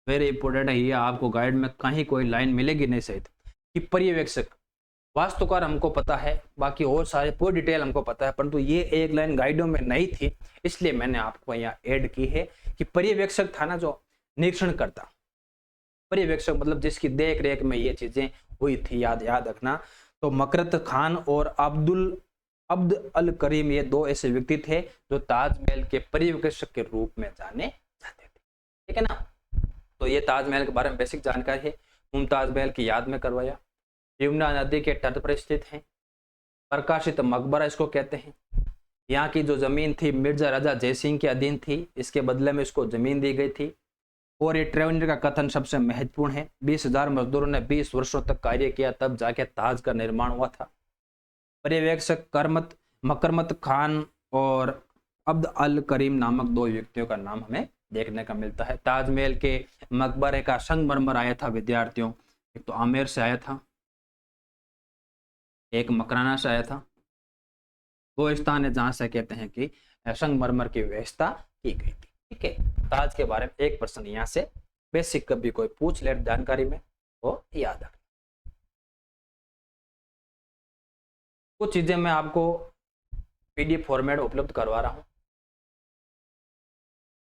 वेरी इंपोर्टेंट है ये, आपको गाइड में कहीं कोई लाइन मिलेगी नहीं सहित कि पर्यवेक्षक, वास्तुकार हमको पता है, बाकी और सारे पूरी डिटेल हमको पता है, परंतु ये एक लाइन गाइडों में नहीं थी, इसलिए मैंने आपको यहाँ ऐड की है कि पर्यवेक्षक था ना जो निरीक्षण करता। पर्यवेक्षक मतलब जिसकी देख रेख में ये चीजें हुई थी, याद रखना। तो मकरत खान और अब्द अल करीम, ये दो ऐसे व्यक्ति थे जो ताजमहल के पर्यवेक्षक के रूप में जाने जाते थे, ठीक है ना। तो ये ताजमहल के बारे में बेसिक जानकारी है। मुमताज महल की याद में करवाया, यमुना नदी के तट पर स्थित है, प्रकाशित मकबरा इसको कहते हैं। यहाँ की जो जमीन थी मिर्जा राजा जयसिंह के अधीन थी, इसके बदले में इसको जमीन दी गई थी। और ये ट्रेवनियर का कथन सबसे महत्वपूर्ण है, 20,000 मजदूरों ने 20 वर्षों तक कार्य किया, तब जाके ताज का निर्माण हुआ था। पर्यवेक्षक मकरमत खान और अब्द अल करीम नामक दो व्यक्तियों का नाम हमें देखने का मिलता है। ताजमहल के मकबरे का संगमरमर आया था विद्यार्थियों, एक तो आमेर से आया था, एक मकराना से आया था। वो स्थान है जहां से कहते हैं कि संगमरमर की व्यवस्था की गई थी, ठीक है। ताज के बारे में एक प्रश्न यहाँ से बेसिक कभी कोई पूछ ले जानकारी में वो याद रखना। कुछ चीजें मैं आपको पीडीएफ फॉर्मेट उपलब्ध करवा रहा हूँ,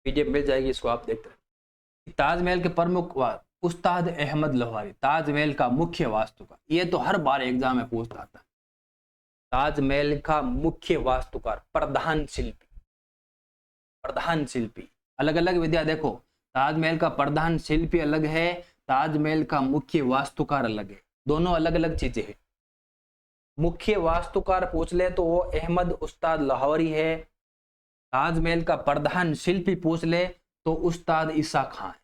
पीडीएफ मिल जाएगी, इसको आप देखते रहे। ताजमहल के प्रमुख उस्ताद अहमद लोहारी, ताजमहल का मुख्य वास्तुकार, ये तो हर बार एग्जाम में पूछता था। ताजमहल का मुख्य वास्तुकार, प्रधान शिल्पी अलग अलग विद्या देखो, ताजमहल का प्रधान शिल्पी अलग है, ताजमहल का मुख्य वास्तुकार अलग है, दोनों अलग अलग चीजें हैं। मुख्य वास्तुकार पूछ ले तो वो अहमद उस्ताद लाहौरी है। ताजमहल का प्रधान शिल्पी पूछ ले तो उस्ताद ईसा खां है।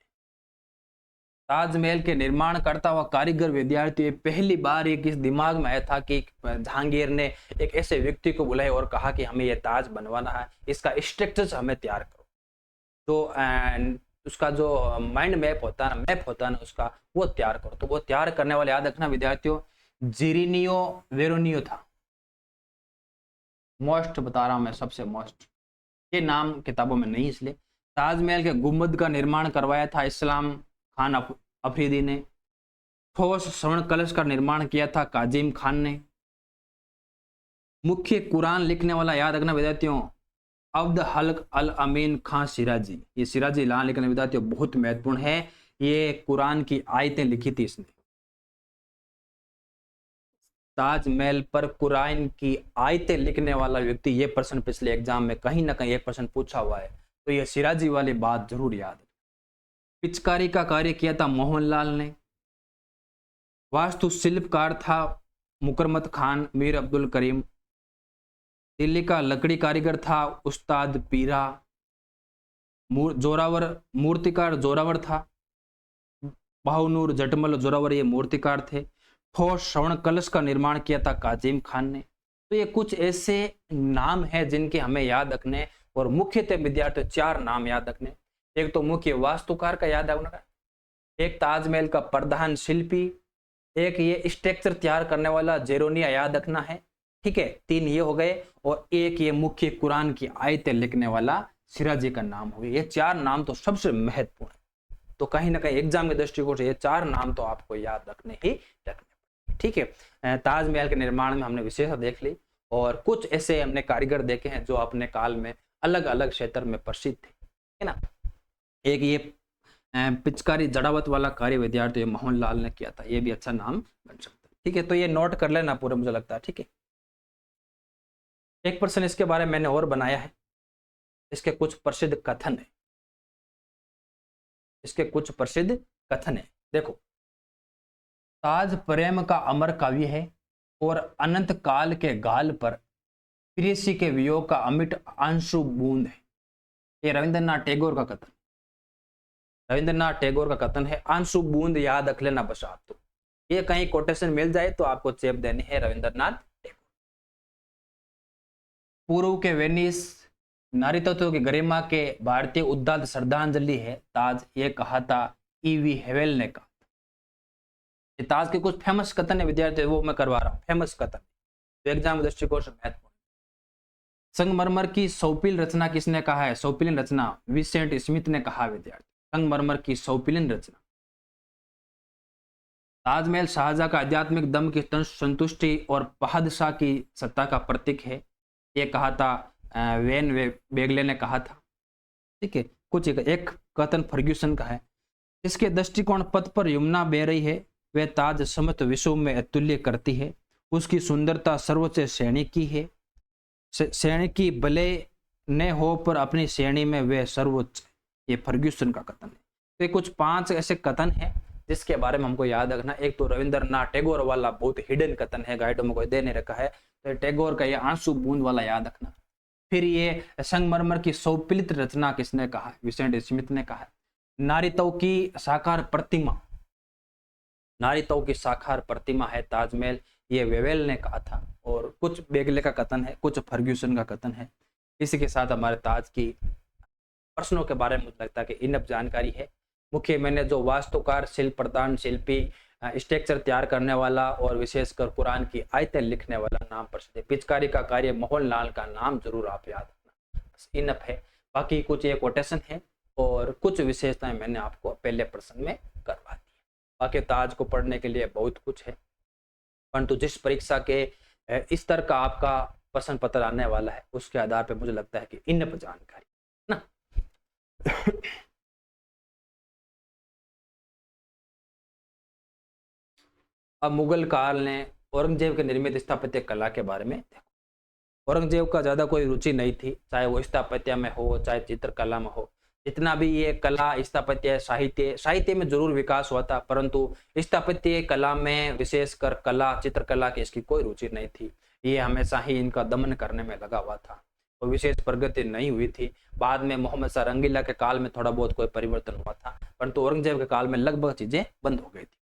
ताजमहल के निर्माण करता हुआ कारीगर विद्यार्थी, पहली बार एक इस दिमाग में आया था कि जहांगीर ने एक ऐसे व्यक्ति को बुलाया और कहा कि हमें यह ताज बनवाना है, इसका स्ट्रक्चर हमें तैयार करो। तो उसका जो माइंड मैप होता है ना उसका, वो तैयार करो। तो वो तैयार करने वाले याद रखना विद्यार्थियों, जिरिनियो वेरोनियो था। मोस्ट बता रहा हूं मैं, सबसे मोस्ट, ये नाम किताबों में नहीं इसलिए। ताजमहल के गुंबद का निर्माण करवाया था इस्लाम खान अफरीदी ने। ठोस स्वर्ण कलश का निर्माण किया था काजिम खान ने। मुख्य कुरान लिखने वाला याद रखना विद्यार्थियों, अब्द हल्क अल अमीन खान सिराजी। ये सिराजी लान लिखने विद्यार्थियों बहुत महत्वपूर्ण है, ये कुरान की आयतें लिखी थी इसने। ताजमहल पर कुरान की आयतें लिखने वाला व्यक्ति, ये प्रश्न पिछले एग्जाम में कहीं ना कहीं एक प्रश्न पूछा हुआ है, तो ये सिराजी वाली बात जरूर याद। पिचकारी का कार्य किया था मोहनलाल ने। वास्तु शिल्पकार था मुकरमत खान मीर अब्दुल करीम। दिल्ली का लकड़ी कारीगर था उस्ताद पीरा। जोरावर मूर्तिकार जोरावर था, बहानूर जटमल जोरावर ये मूर्तिकार थे। ठोस श्रवण कलश का निर्माण किया था काजिम खान ने। तो ये कुछ ऐसे नाम हैं जिनके हमें याद रखने, और मुख्यतः विद्यार्थी 4 नाम याद रखने। एक तो मुख्य वास्तुकार का याद रखना, एक ताजमहल का प्रधान शिल्पी, एक ये स्ट्रक्चर तैयार करने वाला जेरोनिया याद रखना है, ठीक है, 3 ये हो गए, और एक ये मुख्य कुरान की आयतें लिखने वाला सिराजी का नाम हो गया। ये 4 नाम तो सबसे महत्वपूर्ण है, तो कहीं ना कहीं एग्जाम के दृष्टिकोण से ये 4 नाम तो आपको याद रखने ही रखने, ठीक है। ताजमहल के निर्माण में हमने विशेषता देख ली, और कुछ ऐसे हमने कारीगर देखे हैं जो अपने काल में अलग अलग क्षेत्र में प्रसिद्ध थे, है ना। एक ये पिचकारी जड़ावत वाला कार्य विद्यार्थी मोहनलाल ने किया था, ये भी अच्छा नाम बन सकता है, ठीक है। तो ये नोट कर लेना पूरा, मुझे लगता है, ठीक है। एक प्रश्न इसके बारे में मैंने और बनाया है, इसके कुछ प्रसिद्ध कथन है, इसके कुछ प्रसिद्ध कथन है। देखो, ताज प्रेम का अमर काव्य है, और अनंत काल के गाल पर प्रेयसी के वियोग का अमिट आंसू बूंद है। ये रविंद्रनाथ टैगोर का कथन, रविंद्रनाथ टैगोर का कथन है। आंसू बूंद याद रख लेना बस आप, तो ये कहीं कोटेशन मिल जाए तो आपको चेप देनी है, रविंद्रनाथ टैगोर। पूर्व के वेनिस नारी तत्व की गरिमा के भारतीय उदात्त श्रद्धांजलि है ताज, ये कहा था ईवी हेवेल ने कहा। ताज के कुछ फेमस कथन है विद्यार्थी, वो मैं करवा रहा हूँ, फेमस कथन, तो एग्जाम दृष्टिकोण से महत्वपूर्ण। संगमरमर की सौपील रचना किसने कहा है? सौपीलिन रचना विसेंट स्मिथ ने कहा विद्यार्थी, संगमरमर की सौपीलिन रचना। ताजमहल शाहजहां का आध्यात्मिक दम की संतुष्टि और बहादशाह की सत्ता का प्रतीक है, ये कहा था वेन बेगले ने कहा था, ठीक है। कुछ एक कथन फर्ग्यूसन का है, इसके दृष्टिकोण पथ पर यमुना बह रही है, वह ताज समस्त विश्व में अतुल्य करती है, उसकी सुंदरता सर्वोच्च श्रेणी की है, श्रेणी की भले न हो पर अपनी श्रेणी में वह सर्वोच्च। ये फर्ग्यूसन का कथन है। तो ये कुछ 5 ऐसे कथन हैं जिसके बारे में हमको याद रखना। एक तो रविंद्रनाथ टैगोर वाला बहुत हिडन कथन है, गाइडों में कोई दे नहीं रखा है, तो टैगोर का ये आंसू बूंद वाला याद रखना। फिर ये संगमरमर की सौपीलित रचना किसने कहा? विसेंट स्मिथ ने कहा। नारीतव की साकार प्रतिमा, नारीतव की साकार प्रतिमा है ताजमहल, ये वेवेल ने कहा था। और कुछ बेगले का कथन है, कुछ फर्ग्यूसन का कथन है। इसी के साथ हमारे ताज की प्रश्नों के बारे में मुझे लगता है कि इनफ जानकारी है। मुख्य मैंने जो वास्तुकार, शिल्प प्रदान शिल्पी, स्ट्रक्चर तैयार करने वाला और विशेषकर कुरान की आयतें लिखने वाला नाम प्रसिद्ध है। पिचकारी का कार्य मोहनलाल का नाम जरूर आप याद रखना, बस इनफ है। बाकी कुछ ये कोटेशन है और कुछ विशेषताएं मैंने आपको पहले प्रश्न में करवा दी। बाकी ताज को पढ़ने के लिए बहुत कुछ है, परंतु जिस परीक्षा के इस तरह का आपका प्रश्न पत्र आने वाला है उसके आधार पर मुझे लगता है कि इनफ जानकारी ना। अब मुगल काल ने औरंगजेब के निर्मित स्थापत्य कला के बारे में देखो। औरंगजेब का ज्यादा कोई रुचि नहीं थी, चाहे वो स्थापत्य में हो चाहे चित्रकला में हो। जितना भी ये कला, स्थापत्य, साहित्य में जरूर विकास हुआ था, परंतु स्थापत्य कला में, विशेषकर कला, चित्रकला की इसकी कोई रुचि नहीं थी। ये हमेशा ही इनका दमन करने में लगा हुआ था, तो विशेष प्रगति नहीं हुई थी। बाद में मोहम्मद शाह रंगीला के काल में थोड़ा बहुत कोई परिवर्तन हुआ था, परंतु औरंगजेब के काल में लगभग चीजें बंद हो गई थी।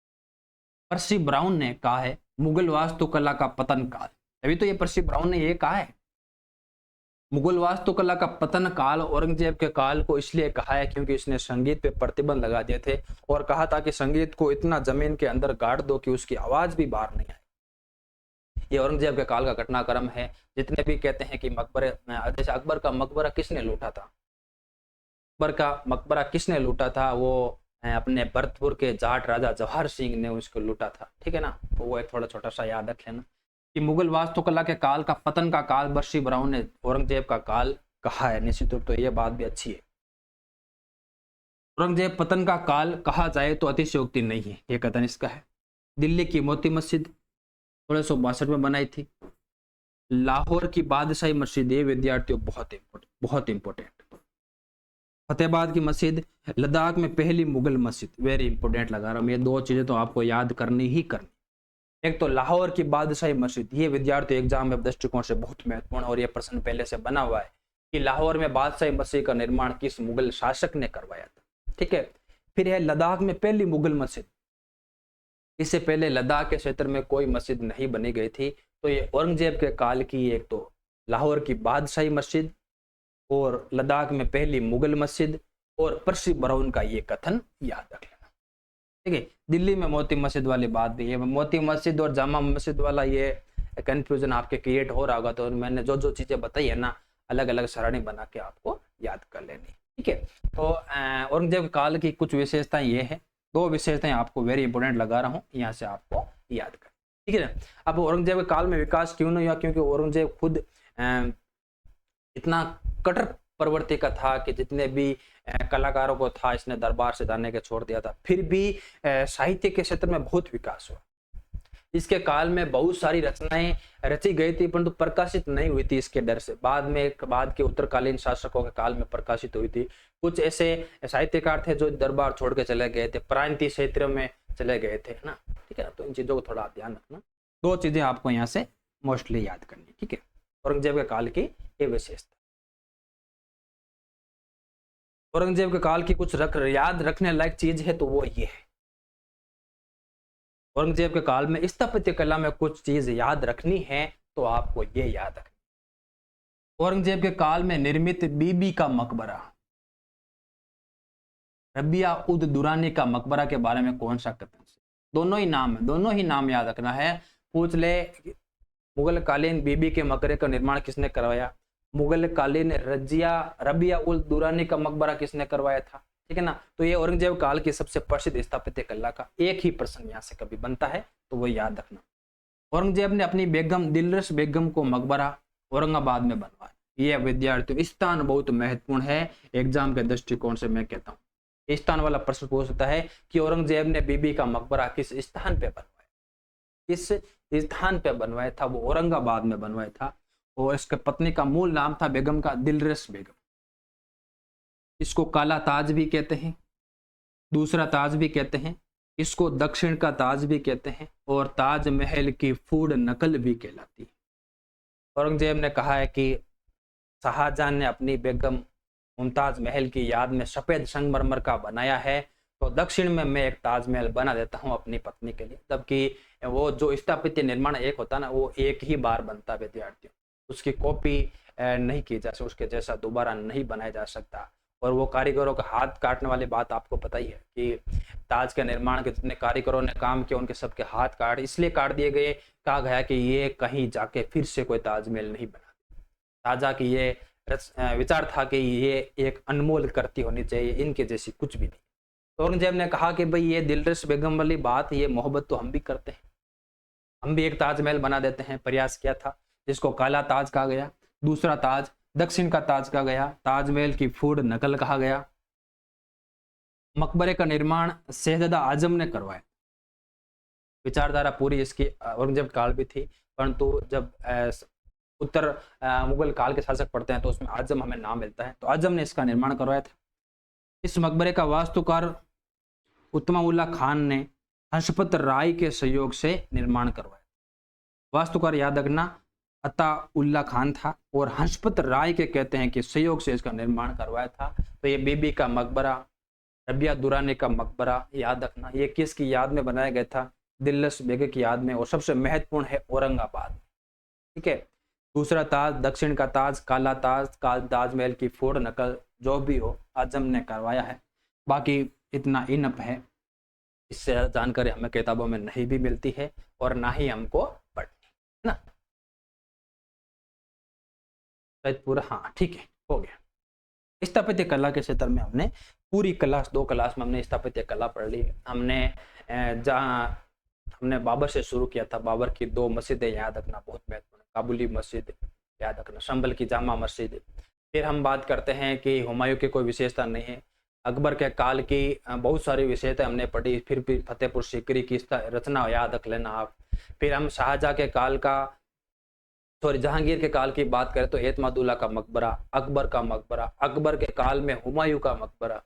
पर्सी ब्राउन ने कहा है मुगल वास्तुकला का पतन काल, अभी तो ये पर्सी ब्राउन ने ये कहा है मुगल वास्तुकला का पतन काल औरंगजेब के काल को इसलिए कहा है क्योंकि इसने संगीत पे प्रतिबंध लगा दिए थे और कहा था कि संगीत को इतना जमीन के अंदर गाड़ दो कि उसकी आवाज भी बाहर नहीं आए। ये औरंगजेब के काल का घटनाक्रम है। जितने भी कहते हैं कि मकबरे, जैसे अकबर का मकबरा किसने लूटा था, अकबर का मकबरा किसने लूटा था, वो अपने भरतपुर के जाट राजा जवाहर सिंह ने उसको लूटा था, ठीक है ना। तो वो एक थोड़ा छोटा सा याद रख लेना कि मुगल वास्तुकला के काल का पतन का काल पर्सी ब्राउन ने औरंगजेब का काल कहा है। निश्चित रूप तो ये बात भी अच्छी है। औरंगजेब पतन का काल कहा जाए तो अतिशयोक्ति नहीं है, ये कथन इसका है। दिल्ली की मोती मस्जिद 1662 में बनाई थी। लाहौर की बादशाही मस्जिद, ये विद्यार्थियों बहुत इंपॉर्टेंट। फतेहाबाद की मस्जिद, लद्दाख में पहली मुगल मस्जिद, वेरी इंपॉर्टेंट लगा रहा हूँ। ये दो चीजें तो आपको याद करनी ही करनी। एक तो लाहौर की बादशाही मस्जिद, ये विद्यार्थी एग्जाम में दृष्टिकोण से बहुत महत्वपूर्ण, और ये प्रश्न पहले से बना हुआ है कि लाहौर में बादशाही मस्जिद का निर्माण किस मुगल शासक ने करवाया था, ठीक है। फिर है लद्दाख में पहली मुगल मस्जिद, इससे पहले लद्दाख के क्षेत्र में कोई मस्जिद नहीं बनी गई थी। तो ये औरंगजेब के काल की एक तो लाहौर की बादशाही मस्जिद और लद्दाख में पहली मुगल मस्जिद और पर्सी ब्राउन का ये कथन याद रख लेना, ठीक है। दिल्ली में मोती मस्जिद वाली बात भी है, मोती मस्जिद और जामा मस्जिद वाला ये कंफ्यूजन आपके क्रिएट हो रहा होगा, तो मैंने जो जो चीजें बताई है ना, अलग अलग सरणी बना के आपको याद कर लेनी, ठीक है। तो औरंगजेब काल की कुछ विशेषताएं ये है, दो विशेषताएं आपको वेरी इंपोर्टेंट लगा रहा हूँ, यहाँ से आपको याद कर, ठीक है ना। अब औरंगजेब के काल में विकास क्यों नहीं हुआ, क्योंकि औरंगजेब खुद इतना कट्टर प्रवृत्ति का था कि जितने भी कलाकारों को था इसने दरबार से जाने के छोड़ दिया था। फिर भी साहित्य के क्षेत्र में बहुत विकास हुआ। इसके काल में बहुत सारी रचनाएं रची गई थी, परंतु प्रकाशित नहीं हुई थी इसके डर से। बाद के उत्तरकालीन शासकों के काल में प्रकाशित हुई थी। कुछ ऐसे साहित्यकार थे जो दरबार छोड़ के चले गए थे, प्रांतीय क्षेत्र में चले गए थे, ना, ठीक है ना। तो इन चीजों को थोड़ा आप ध्यान रखना। दो चीजें आपको यहाँ से मोस्टली याद करनी, ठीक है। औरंगजेब के काल की ये विशेषता। औरंगजेब के काल की कुछ याद रखने लायक चीज है तो वो ये है, औरंगजेब के काल में स्थापत्य कला में कुछ चीज याद रखनी है तो आपको ये याद रखनी। औरंगजेब के काल में निर्मित बीबी का मकबरा, रबिया उद दुरानी का मकबरा के बारे में कौन सा कथन है? दोनों ही नाम है, दोनों ही नाम याद रखना है। पूछ ले मुगल कालीन बीबी के मकबरे का निर्माण किसने करवाया, मुगल कालीन रबिया उल दुरानी का मकबरा किसने करवाया था, ठीक है ना। तो ये औरंगजेब काल की सबसे प्रसिद्ध स्थापत्य कला का एक ही प्रश्न यहाँ से कभी बनता है तो वो याद रखना। औरंगजेब ने अपनी बेगम दिलरस बेगम को मकबरा औरंगाबाद में बनवाया। ये विद्यार्थियों स्थान बहुत महत्वपूर्ण है, एग्जाम के दृष्टिकोण से मैं कहता हूँ। स्थान वाला प्रश्न पूछ सकता है कि औरंगजेब ने बीबी का मकबरा किस स्थान पे बनवाया, किस स्थान पे बनवाया था, वो औरंगाबाद में बनवाया था। और इसके पत्नी का मूल नाम था बेगम का दिलरस बेगम। इसको काला ताज भी कहते हैं, दूसरा ताज भी कहते हैं, इसको दक्षिण का ताज भी कहते हैं, और ताजमहल की फूड नकल भी कहलाती है। औरंगजेब ने कहा है कि शाहजहां ने अपनी बेगम मुमताज महल की याद में सफेद संगमरमर का बनाया है, तो दक्षिण में मैं एक ताजमहल बना देता हूं अपनी पत्नी के लिए। जबकि वो जो स्थापत्य निर्माण एक होता है ना, वो एक ही बार बनता है विद्यार्थियों, उसकी कॉपी नहीं की जा सकती, उसके जैसा दोबारा नहीं बनाया जा सकता। और वो कारीगरों का हाथ काटने वाली बात आपको पता ही है कि ताज के निर्माण के जितने कारीगरों ने काम किया उनके सबके हाथ इसलिए काट दिए गए, कहा गया कि ये कहीं जाके फिर से कोई ताजमहल नहीं बना। ताजा की ये विचार था कि ये एक अनमोल कृति होनी चाहिए, इनके जैसी कुछ भी नहीं। तो औरंगजेब ने कहा कि भाई ये दिलरस बेगम वाली बात, ये मोहब्बत तो हम भी करते हैं, हम भी एक ताजमहल बना देते हैं। प्रयास किया था, जिसको काला ताज कहा गया, दूसरा ताज दक्षिण का ताज कहा गया, ताजमहल की फूड नकल कहा गया। मकबरे का निर्माण शहजादा आजम ने करवाया। विचारधारा पूरी इसकी औरंगजेब काल भी थी, परंतु जब उत्तर मुगल काल के शासक पढ़ते हैं तो उसमें आजम हमें नाम मिलता है, तो आजम ने इसका निर्माण करवाया था। इस मकबरे का वास्तुकार उत्तमाउल्ला खान ने हंसपत राय के सहयोग से निर्माण करवाया। वास्तुकार याद रखना अताउल्ला खान था और हंसपत राय के कहते हैं कि सहयोग से इसका निर्माण करवाया था। तो ये बीबी का मकबरा, रबिया दुरानी का मकबरा याद रखना, ये किसकी याद में बनाया गया था? दिल्लस बेग की याद में, और सबसे महत्वपूर्ण है औरंगाबाद में। ठीक है। दूसरा ताज, दक्षिण का ताज, काला ताज, ताजमहल की फोड़ नकल जो भी हो आजम ने करवाया है। बाकी इतना इनफ है, इससे जानकारी हमें किताबों में नहीं भी मिलती है और ना ही हमको पढ़नी है ना। पूरा, हाँ ठीक है, हो गया। स्थापत्य कला के क्षेत्र में हमने पूरी क्लास, 2 क्लास में हमने स्थापत्य कला पढ़ ली। हमने जहाँ हमने बाबर से शुरू किया था, बाबर की 2 मस्जिदें याद रखना बहुत महत्वपूर्ण, काबुली मस्जिद याद रखना, संभल की जामा मस्जिद। फिर हम बात करते हैं कि हुमायूं की कोई विशेषता नहीं है, अकबर के काल की बहुत सारी विशेषता हमने पढ़ी। फिर भी फतेहपुर सीकरी की रचना याद रख लेना आप। फिर हम शाहजहां के काल का, सॉरी जहांगीर के काल की बात करें तो एतमादुल्ला का मकबरा, अकबर का मकबरा, अकबर के काल में हुमायूं का मकबरा,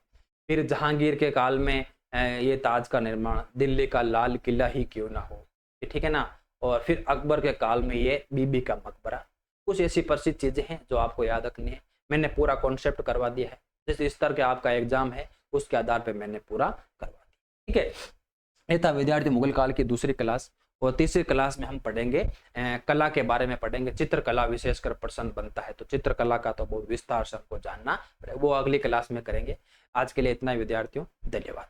फिर जहांगीर के काल में ये ताज का निर्माण, दिल्ली का लाल किला ही क्यों ना हो, ठीक है ना। और फिर अकबर के काल में ये बीबी का मकबरा। कुछ ऐसी प्रसिद्ध चीजें हैं जो आपको याद रखनी है। मैंने पूरा कॉन्सेप्ट करवा दिया है, जिस स्तर के आपका एग्जाम है उसके आधार पर मैंने पूरा करवा दिया। ठीक है, ये था विद्यार्थी मुगल काल की दूसरी क्लास। और तीसरी क्लास में हम पढ़ेंगे कला के बारे में पढ़ेंगे। चित्रकला विशेषकर प्रश्न बनता है, तो चित्रकला का तो बहुत विस्तार से हमको जानना पड़ेगा, वो अगली क्लास में करेंगे। आज के लिए इतना ही विद्यार्थियों, धन्यवाद।